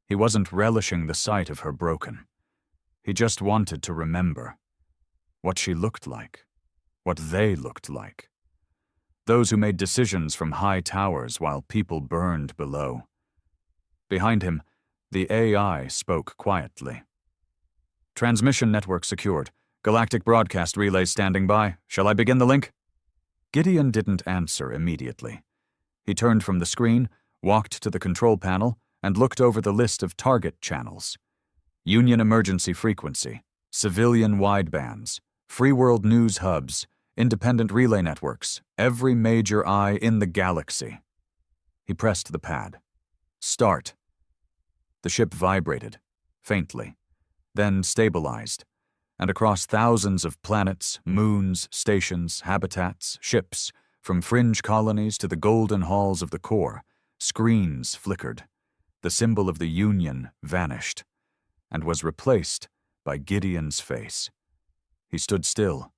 He wasn't relishing the sight of her broken. He just wanted to remember what she looked like, what they looked like. Those who made decisions from high towers while people burned below. Behind him, the AI spoke quietly. Transmission network secured. Galactic broadcast relay standing by. Shall I begin the link? Gideon didn't answer immediately. He turned from the screen, walked to the control panel, and looked over the list of target channels. Union emergency frequency, civilian widebands, free world news hubs, independent relay networks, every major eye in the galaxy. He pressed the pad. Start. The ship vibrated, faintly, then stabilized, and across thousands of planets, moons, stations, habitats, ships, from fringe colonies to the golden halls of the core, screens flickered. The symbol of the Union vanished. and was replaced by Gideon's face. He stood still,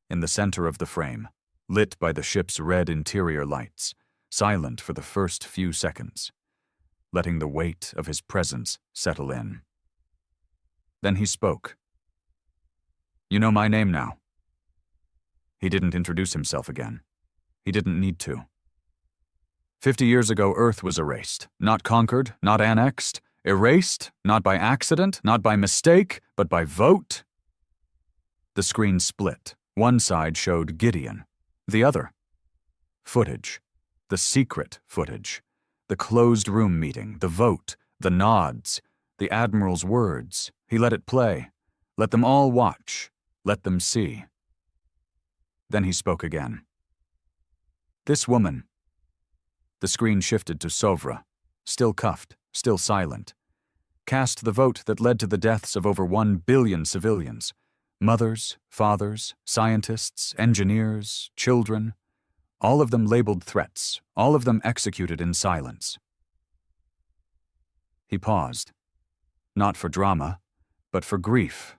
in the center of the frame, lit by the ship's red interior lights, silent for the first few seconds, letting the weight of his presence settle in. Then he spoke. "You know my name now." He didn't introduce himself again. He didn't need to. 50 years ago, Earth was erased, not conquered, not annexed, erased, not by accident, not by mistake, but by vote. The screen split. One side showed Gideon, the other. Footage. The secret footage. The closed room meeting, the vote, the nods, the Admiral's words. He let it play. Let them all watch. Let them see. Then he spoke again. "This woman." The screen shifted to Sovra, still cuffed, still silent. Cast the vote that led to the deaths of over 1 billion civilians. Mothers, fathers, scientists, engineers, children. All of them labeled threats, all of them executed in silence. He paused. Not for drama, but for grief.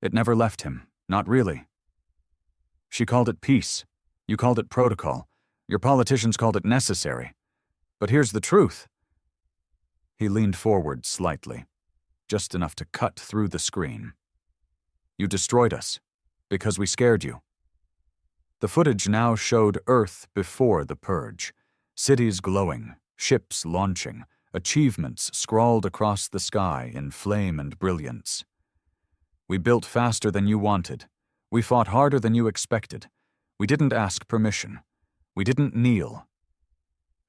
It never left him, not really. "She called it peace. You called it protocol. Your politicians called it necessary. But here's the truth." He leaned forward slightly, just enough to cut through the screen. "You destroyed us, because we scared you." The footage now showed Earth before the purge. Cities glowing, ships launching, achievements scrawled across the sky in flame and brilliance. "We built faster than you wanted. We fought harder than you expected. We didn't ask permission. We didn't kneel."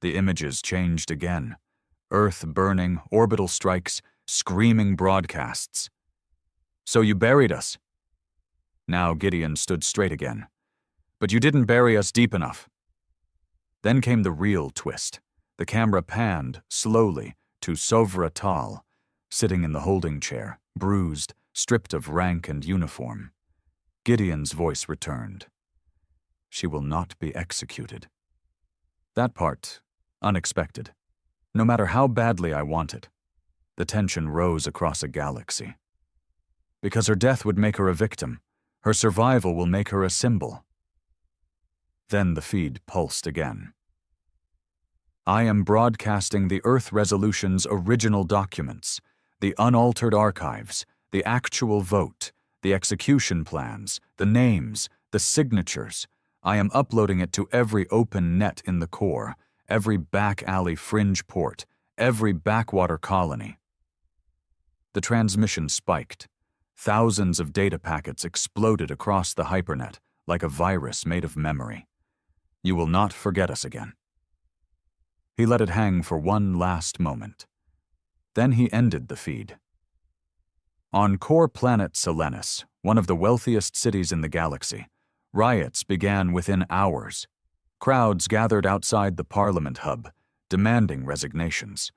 The images changed again. Earth burning, orbital strikes, screaming broadcasts. "So you buried us." Now Gideon stood straight again. "But you didn't bury us deep enough." Then came the real twist. The camera panned, slowly, to Sovra Tal, sitting in the holding chair, bruised, stripped of rank and uniform. Gideon's voice returned. "She will not be executed." That part, unexpected. No matter how badly I want it, the tension rose across a galaxy. Because her death would make her a victim. Her survival will make her a symbol. Then the feed pulsed again. "I am broadcasting the Earth Resolution's original documents, the unaltered archives, the actual vote, the execution plans, the names, the signatures. I am uploading it to every open net in the core, every back alley fringe port, every backwater colony." The transmission spiked. Thousands of data packets exploded across the hypernet like a virus made of memory. "You will not forget us again." He let it hang for one last moment. Then he ended the feed. On core planet Selenus, one of the wealthiest cities in the galaxy, riots began within hours. Crowds gathered outside the Parliament hub, demanding resignations.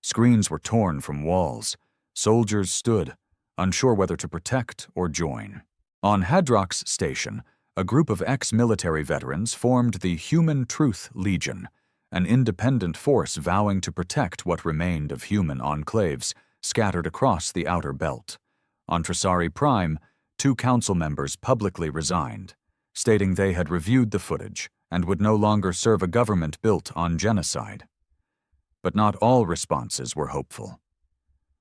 Screens were torn from walls. Soldiers stood, unsure whether to protect or join. On Hadrox Station, a group of ex-military veterans formed the Human Truth Legion, an independent force vowing to protect what remained of human enclaves scattered across the outer belt. On Trisari Prime, 2 council members publicly resigned, stating they had reviewed the footage and would no longer serve a government built on genocide. But not all responses were hopeful.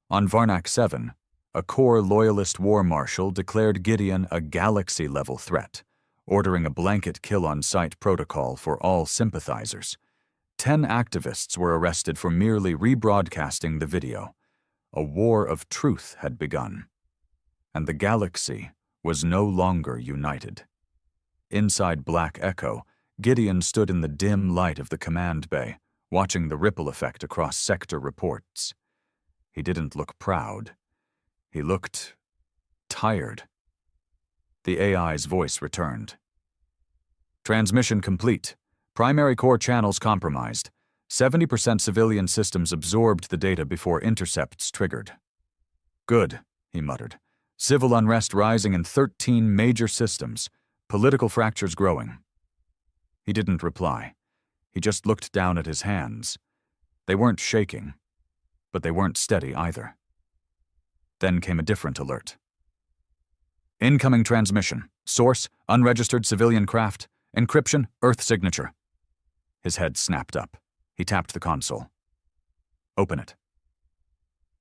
On Varnak 7, a core loyalist war marshal declared Gideon a galaxy-level threat, ordering a blanket kill-on-sight protocol for all sympathizers. 10 activists were arrested for merely rebroadcasting the video. A war of truth had begun, and the galaxy was no longer united. Inside Black Echo, Gideon stood in the dim light of the command bay, watching the ripple effect across sector reports. He didn't look proud. He looked tired. The AI's voice returned. "Transmission complete. Primary core channels compromised. 70% civilian systems absorbed the data before intercepts triggered." "Good," he muttered. "Civil unrest rising in 13 major systems. Political fractures growing." He didn't reply. He just looked down at his hands. They weren't shaking, but they weren't steady either. Then came a different alert. Incoming transmission. Source, unregistered civilian craft. Encryption, Earth signature. His head snapped up. He tapped the console. Open it.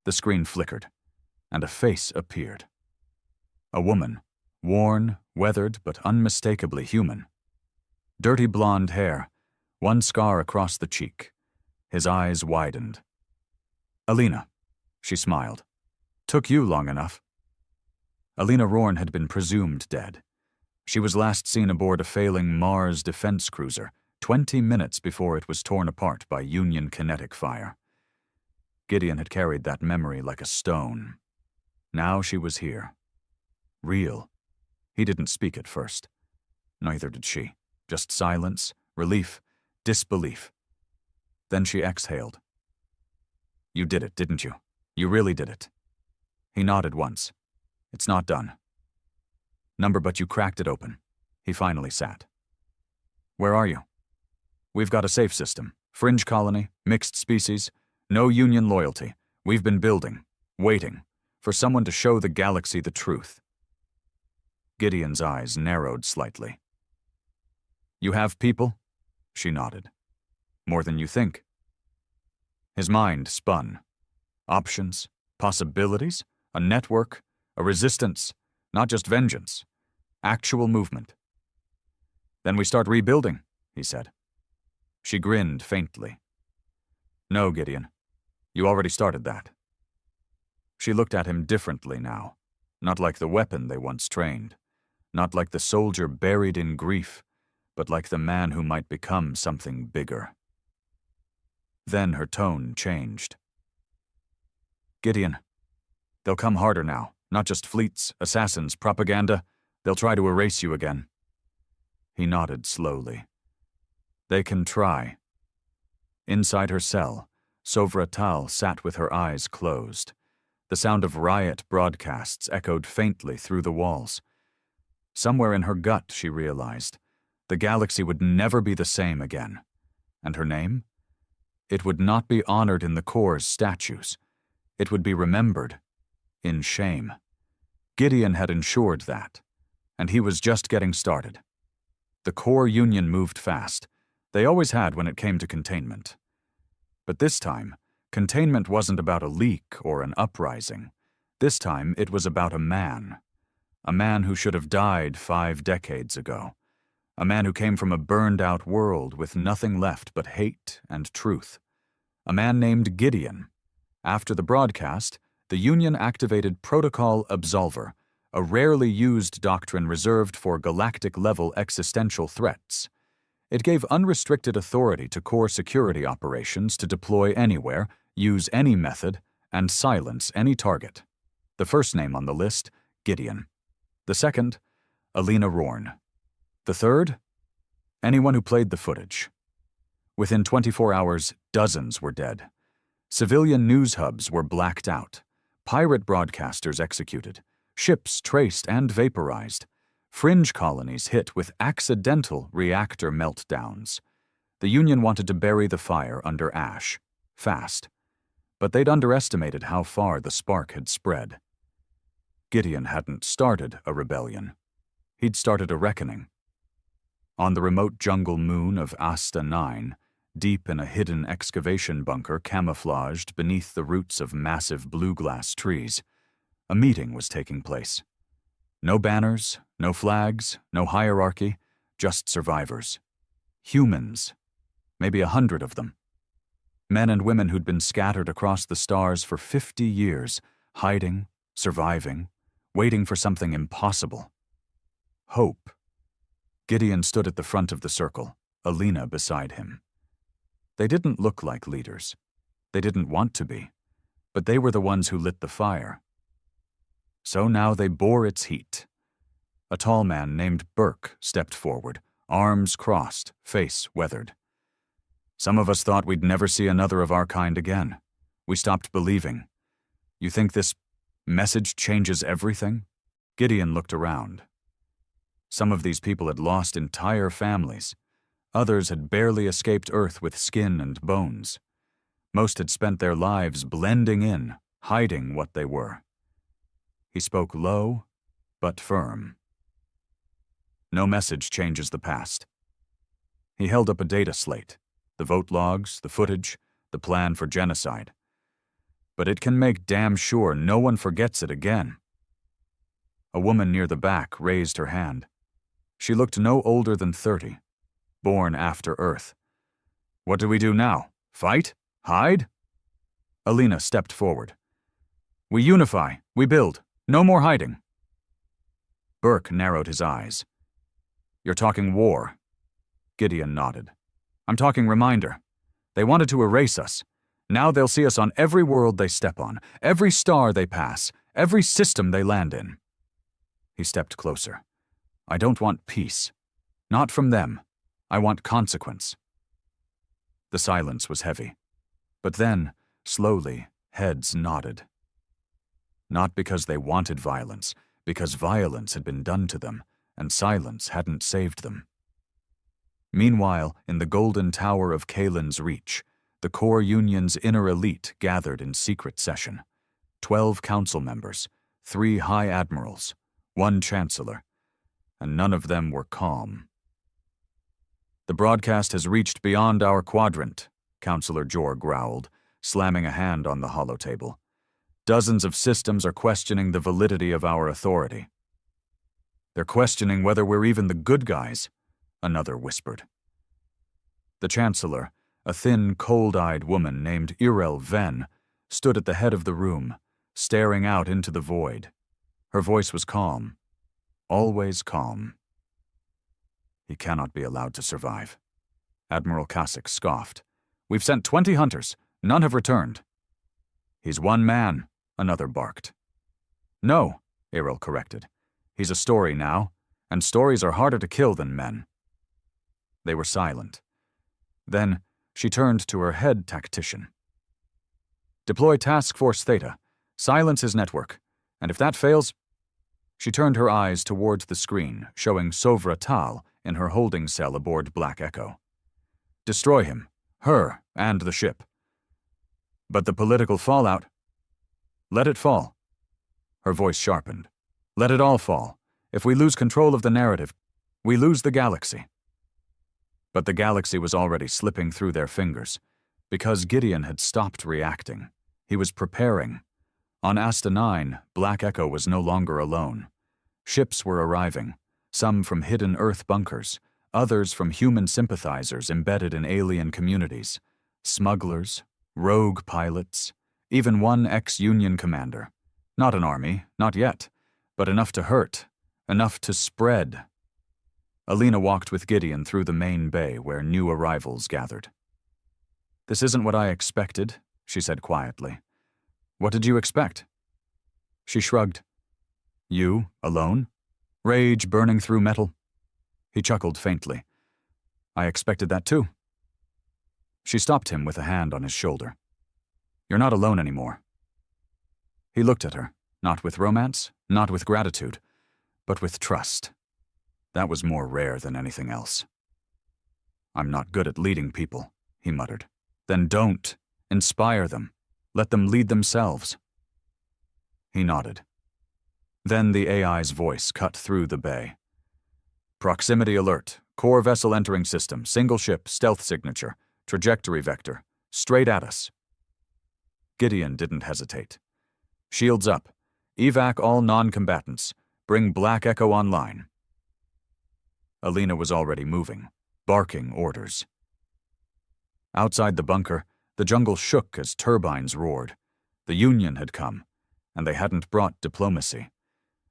The screen flickered, and a face appeared. A woman, worn, weathered, but unmistakably human. Dirty blonde hair, one scar across the cheek. His eyes widened. Alina, she smiled. Took you long enough. Alina Rorn had been presumed dead. She was last seen aboard a failing Mars defense cruiser, 20 minutes before it was torn apart by Union kinetic fire. Gideon had carried that memory like a stone. Now she was here. Real. He didn't speak at first. Neither did she. Just silence, relief, disbelief. Then she exhaled. You did it, didn't you? You really did it. He nodded once. It's not done. Number, but you cracked it open. He finally sat. Where are you? We've got a safe system. Fringe colony, mixed species, no Union loyalty. We've been building, waiting, for someone to show the galaxy the truth. Gideon's eyes narrowed slightly. You have people? She nodded. More than you think. His mind spun. Options, possibilities, a network, a resistance, not just vengeance, actual movement. Then we start rebuilding, he said. She grinned faintly. No, Gideon. You already started that. She looked at him differently now, not like the weapon they once trained, not like the soldier buried in grief, but like the man who might become something bigger. Then her tone changed. Gideon, they'll come harder now, not just fleets, assassins, propaganda. They'll try to erase you again. He nodded slowly. They can try. Inside her cell, Sovra Tal sat with her eyes closed. The sound of riot broadcasts echoed faintly through the walls. Somewhere in her gut, she realized, the galaxy would never be the same again. And her name? It would not be honored in the Corps' statues. It would be remembered in shame. Gideon had ensured that, and he was just getting started. The Corps Union moved fast. They always had when it came to containment. But this time, containment wasn't about a leak or an uprising. This time, it was about a man who should have died 5 decades ago. A man who came from a burned-out world with nothing left but hate and truth. A man named Gideon. After the broadcast, the Union activated Protocol Absolver, a rarely used doctrine reserved for galactic-level existential threats. It gave unrestricted authority to core security operations to deploy anywhere, use any method, and silence any target. The first name on the list, Gideon. The second, Alina Rorn. The third, anyone who played the footage. Within 24 hours, dozens were dead. Civilian news hubs were blacked out. Pirate broadcasters executed. Ships traced and vaporized. Fringe colonies hit with accidental reactor meltdowns. The Union wanted to bury the fire under ash, fast. But they'd underestimated how far the spark had spread. Gideon hadn't started a rebellion. He'd started a reckoning. On the remote jungle moon of Asta 9, deep in a hidden excavation bunker camouflaged beneath the roots of massive blue-glass trees, a meeting was taking place. No banners, no flags, no hierarchy, just survivors. Humans. Maybe 100 of them. Men and women who'd been scattered across the stars for 50 years, hiding, surviving, waiting for something impossible. Hope. Gideon stood at the front of the circle, Alina beside him. They didn't look like leaders. They didn't want to be. But they were the ones who lit the fire. So now they bore its heat. A tall man named Burke stepped forward, arms crossed, face weathered. Some of us thought we'd never see another of our kind again. We stopped believing. You think this message changes everything? Gideon looked around. Some of these people had lost entire families. Others had barely escaped Earth with skin and bones. Most had spent their lives blending in, hiding what they were. He spoke low, but firm. No message changes the past. He held up a data slate, the vote logs, the footage, the plan for genocide. But it can make damn sure no one forgets it again. A woman near the back raised her hand. She looked no older than 30, born after Earth. What do we do now? Fight? Hide? Alina stepped forward. We unify. We build. No more hiding. Burke narrowed his eyes. You're talking war. Gideon nodded. I'm talking reminder. They wanted to erase us. Now they'll see us on every world they step on, every star they pass, every system they land in. He stepped closer. I don't want peace. Not from them. I want consequence. The silence was heavy. But then, slowly, heads nodded. Not because they wanted violence, because violence had been done to them, and silence hadn't saved them. Meanwhile, in the golden tower of Kalen's Reach, the core union's inner elite gathered in secret session. 12 council members, 3 high admirals, 1 chancellor, and none of them were calm. The broadcast has reached beyond our quadrant, Councillor Jor growled, slamming a hand on the holotable. Dozens of systems are questioning the validity of our authority. They're questioning whether we're even the good guys, another whispered. The Chancellor, a thin, cold-eyed woman named Irel Ven, stood at the head of the room, staring out into the void. Her voice was calm, always calm. He cannot be allowed to survive. Admiral Kasich scoffed. We've sent 20 hunters. None have returned. He's one man, another barked. No, Irel corrected. He's a story now, and stories are harder to kill than men. They were silent. Then she turned to her head tactician. Deploy Task Force Theta. Silence his network. And if that fails... She turned her eyes towards the screen, showing Sovra Tal in her holding cell aboard Black Echo. Destroy him, her, and the ship. But the political fallout... Let it fall. Her voice sharpened. Let it all fall. If we lose control of the narrative, we lose the galaxy. But the galaxy was already slipping through their fingers. Because Gideon had stopped reacting. He was preparing. On Asta 9, Black Echo was no longer alone. Ships were arriving, some from hidden Earth bunkers, others from human sympathizers embedded in alien communities, smugglers, rogue pilots, even one ex-Union commander. Not an army, not yet, but enough to hurt, enough to spread. Alina walked with Gideon through the main bay where new arrivals gathered. This isn't what I expected, she said quietly. What did you expect? She shrugged. You, alone? Rage burning through metal? He chuckled faintly. I expected that too. She stopped him with a hand on his shoulder. You're not alone anymore. He looked at her, not with romance, not with gratitude, but with trust. That was more rare than anything else. I'm not good at leading people, he muttered. Then don't. Inspire them. Let them lead themselves. He nodded. Then the AI's voice cut through the bay. Proximity alert. Core vessel entering system. Single ship. Stealth signature. Trajectory vector. Straight at us. Gideon didn't hesitate. Shields up. Evac all non-combatants. Bring Black Echo online. Alina was already moving, barking orders. Outside the bunker, the jungle shook as turbines roared. The Union had come, and they hadn't brought diplomacy.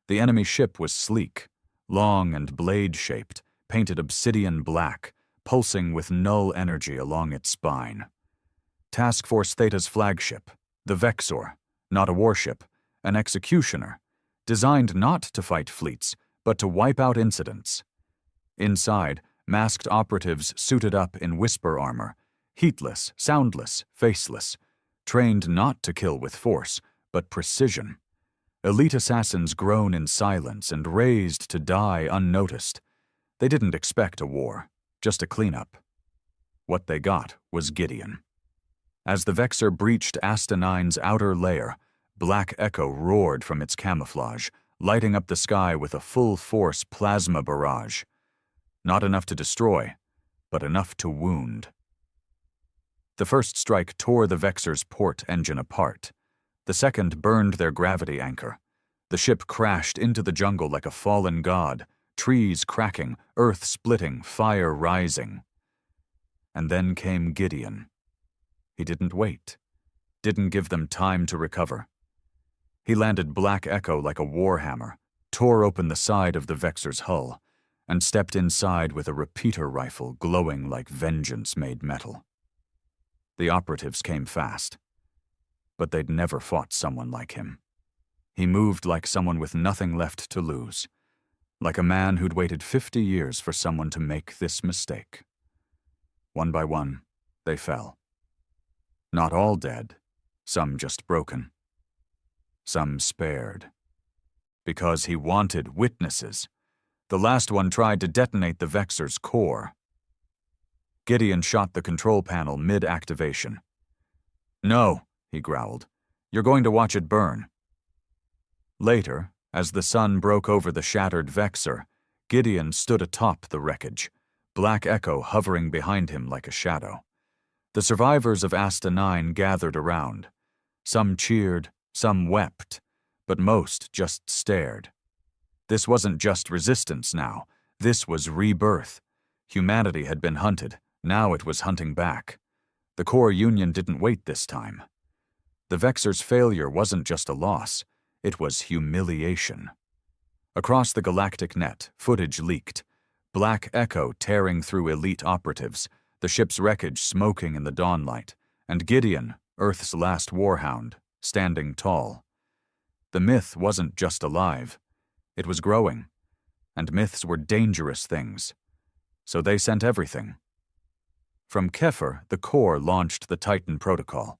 The enemy ship was sleek, long and blade-shaped, painted obsidian black, pulsing with null energy along its spine. Task Force Theta's flagship, the Vexor, not a warship, an executioner, designed not to fight fleets, but to wipe out incidents. Inside, masked operatives suited up in whisper armor, heatless, soundless, faceless, trained not to kill with force, but precision. Elite assassins groan in silence and raised to die unnoticed. They didn't expect a war, just a cleanup. What they got was Gideon. As the Vexor breached Asta 9's outer layer, Black Echo roared from its camouflage, lighting up the sky with a full-force plasma barrage. Not enough to destroy, but enough to wound. The first strike tore the Vexor's port engine apart. The second burned their gravity anchor. The ship crashed into the jungle like a fallen god, trees cracking, earth splitting, fire rising. And then came Gideon. He didn't wait, didn't give them time to recover. He landed Black Echo like a warhammer, tore open the side of the Vexor's hull, and stepped inside with a repeater rifle glowing like vengeance-made metal. The operatives came fast, but they'd never fought someone like him. He moved like someone with nothing left to lose, like a man who'd waited 50 years for someone to make this mistake. One by one, they fell. Not all dead, some just broken. Some spared. Because he wanted witnesses. The last one tried to detonate the Vexor's core. Gideon shot the control panel mid-activation. "No," he growled. "You're going to watch it burn." Later, as the sun broke over the shattered Vexor, Gideon stood atop the wreckage, Black Echo hovering behind him like a shadow. The survivors of Asta 9 gathered around. Some cheered, some wept, but most just stared. This wasn't just resistance now. This was rebirth. Humanity had been hunted. Now it was hunting back. The core union didn't wait this time. The Vexor's failure wasn't just a loss. It was humiliation. Across the galactic net, footage leaked. Black Echo tearing through elite operatives, the ship's wreckage smoking in the dawnlight, and Gideon, Earth's last warhound, standing tall. The myth wasn't just alive. It was growing. And myths were dangerous things. So they sent everything. From Kefir, the core launched the Titan Protocol.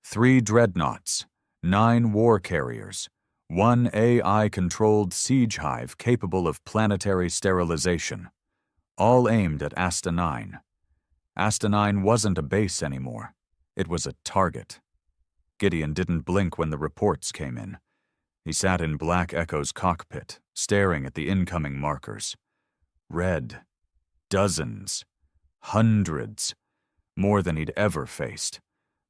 3 dreadnoughts, 9 war carriers, 1 AI-controlled siege hive capable of planetary sterilization, all aimed at Asta 9. Asta 9 wasn't a base anymore. It was a target. Gideon didn't blink when the reports came in. He sat in Black Echo's cockpit, staring at the incoming markers. Red. Dozens. Hundreds. More than he'd ever faced.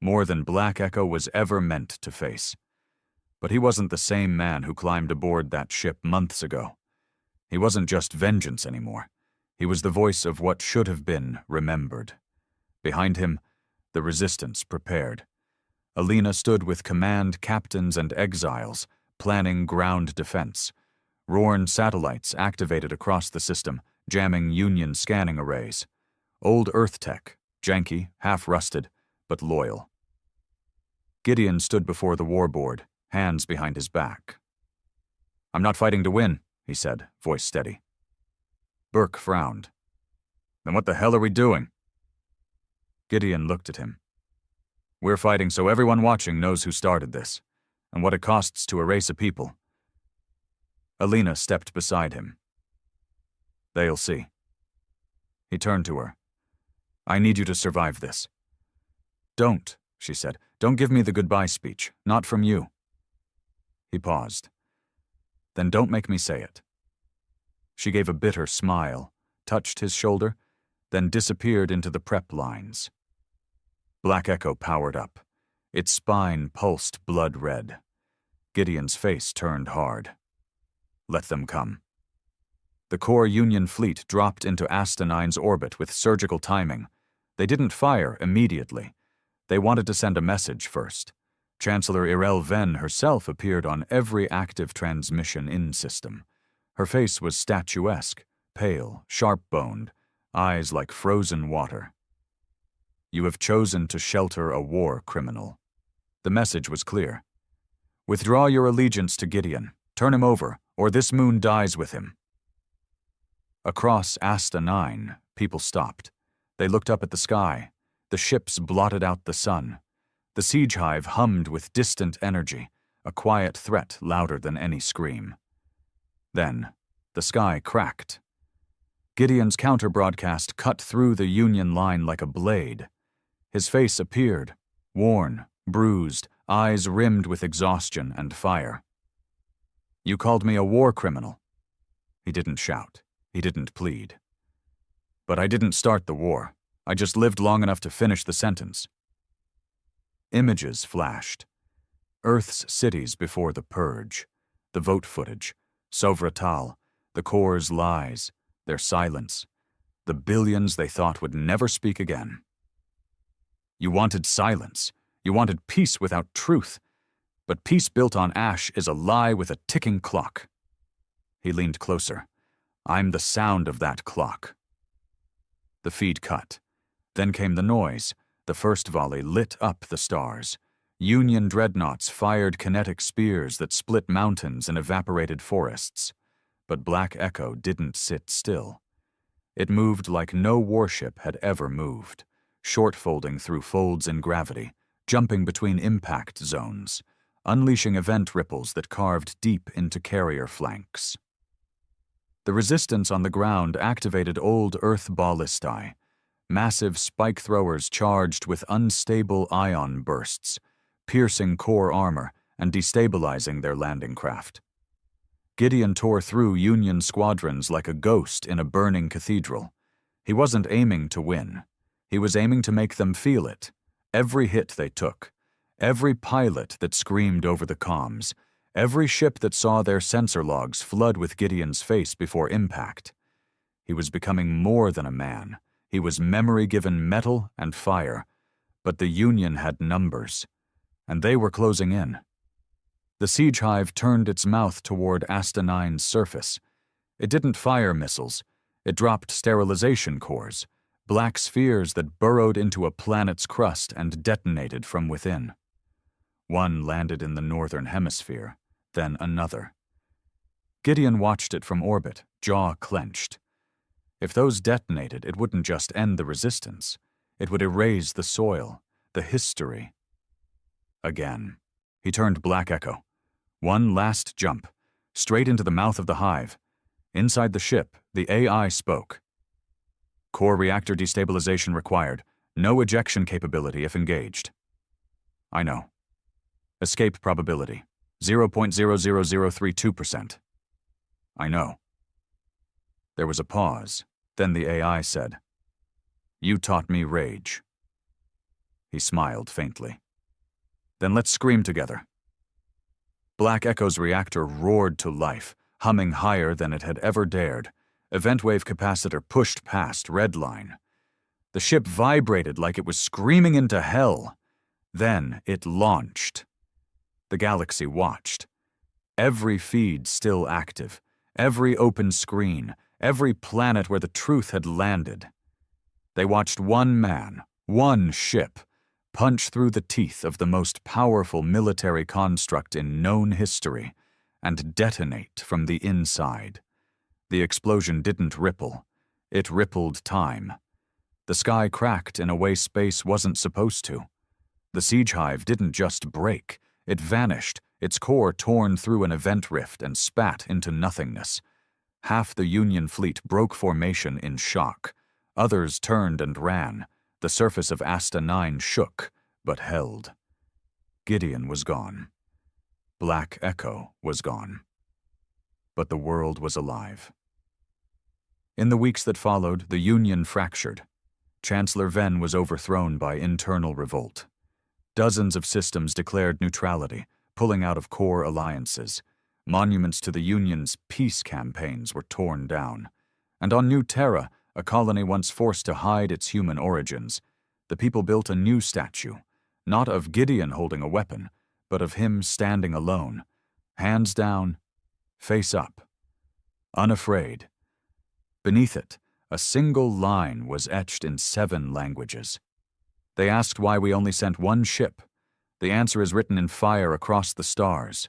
More than Black Echo was ever meant to face. But he wasn't the same man who climbed aboard that ship months ago. He wasn't just vengeance anymore. He was the voice of what should have been remembered. Behind him, the resistance prepared. Alina stood with command captains and exiles, planning ground defense. Rorn satellites activated across the system, jamming Union scanning arrays. Old Earth tech, janky, half-rusted, but loyal. Gideon stood before the warboard, hands behind his back. "I'm not fighting to win," he said, voice steady. Burke frowned. "Then what the hell are we doing?" Gideon looked at him. "We're fighting so everyone watching knows who started this, and what it costs to erase a people." Alina stepped beside him. "They'll see." He turned to her. "I need you to survive this." "Don't," she said. "Don't give me the goodbye speech. Not from you." He paused. "Then don't make me say it." She gave a bitter smile, touched his shoulder, then disappeared into the prep lines. Black Echo powered up. Its spine pulsed blood red. Gideon's face turned hard. Let them come. The core Union fleet dropped into Asta 9's orbit with surgical timing. They didn't fire immediately. They wanted to send a message first. Chancellor Irel Ven herself appeared on every active transmission in system. Her face was statuesque, pale, sharp-boned, eyes like frozen water. "You have chosen to shelter a war criminal." The message was clear. "Withdraw your allegiance to Gideon. Turn him over, or this moon dies with him." Across Asta 9, people stopped. They looked up at the sky. The ships blotted out the sun. The siege hive hummed with distant energy, a quiet threat louder than any scream. Then, the sky cracked. Gideon's counter-broadcast cut through the Union line like a blade. His face appeared, worn, bruised, eyes rimmed with exhaustion and fire. "You called me a war criminal." He didn't shout. He didn't plead. "But I didn't start the war. I just lived long enough to finish the sentence." Images flashed. Earth's cities before the purge, the vote footage, Sovratal, the Corps' lies, their silence, the billions they thought would never speak again. "You wanted silence. You wanted peace without truth. But peace built on ash is a lie with a ticking clock." He leaned closer. "I'm the sound of that clock." The feed cut. Then came the noise. The first volley lit up the stars. Union dreadnoughts fired kinetic spears that split mountains and evaporated forests. But Black Echo didn't sit still. It moved like no warship had ever moved, short-folding through folds in gravity, jumping between impact zones, unleashing event ripples that carved deep into carrier flanks. The resistance on the ground activated old Earth ballistae, massive spike throwers charged with unstable ion bursts, piercing core armor and destabilizing their landing craft. Gideon tore through Union squadrons like a ghost in a burning cathedral. He wasn't aiming to win. He was aiming to make them feel it. Every hit they took, every pilot that screamed over the comms, every ship that saw their sensor logs flood with Gideon's face before impact. He was becoming more than a man. He was memory-given metal and fire. But the Union had numbers, and they were closing in. The siege hive turned its mouth toward Asta 9's surface. It didn't fire missiles. It dropped sterilization cores, black spheres that burrowed into a planet's crust and detonated from within. One landed in the northern hemisphere, then another. Gideon watched it from orbit, jaw clenched. If those detonated, it wouldn't just end the resistance. It would erase the soil, the history. Again, he turned Black Echo. One last jump, straight into the mouth of the hive. Inside the ship, the AI spoke. "Core reactor destabilization required. No ejection capability if engaged." "I know." "Escape probability, 0.00032%. "I know." There was a pause. Then the AI said, "You taught me rage." He smiled faintly. "Then let's scream together." Black Echo's reactor roared to life, humming higher than it had ever dared. Event wave capacitor pushed past red line. The ship vibrated like it was screaming into hell. Then it launched. The galaxy watched. Every feed still active, every open screen, every planet where the truth had landed. They watched one man, one ship, punch through the teeth of the most powerful military construct in known history and detonate from the inside. The explosion didn't ripple. It rippled time. The sky cracked in a way space wasn't supposed to. The siege hive didn't just break. It vanished, its core torn through an event rift and spat into nothingness. Half the Union fleet broke formation in shock. Others turned and ran. The surface of Asta 9 shook, but held. Gideon was gone. Black Echo was gone. But the world was alive. In the weeks that followed, the Union fractured. Chancellor Venn was overthrown by internal revolt. Dozens of systems declared neutrality, pulling out of core alliances. Monuments to the Union's peace campaigns were torn down. And on New Terra, a colony once forced to hide its human origins, the people built a new statue, not of Gideon holding a weapon, but of him standing alone, hands down, face up, unafraid. Beneath it, a single line was etched in 7 languages. They asked why we only sent one ship. The answer is written in fire across the stars.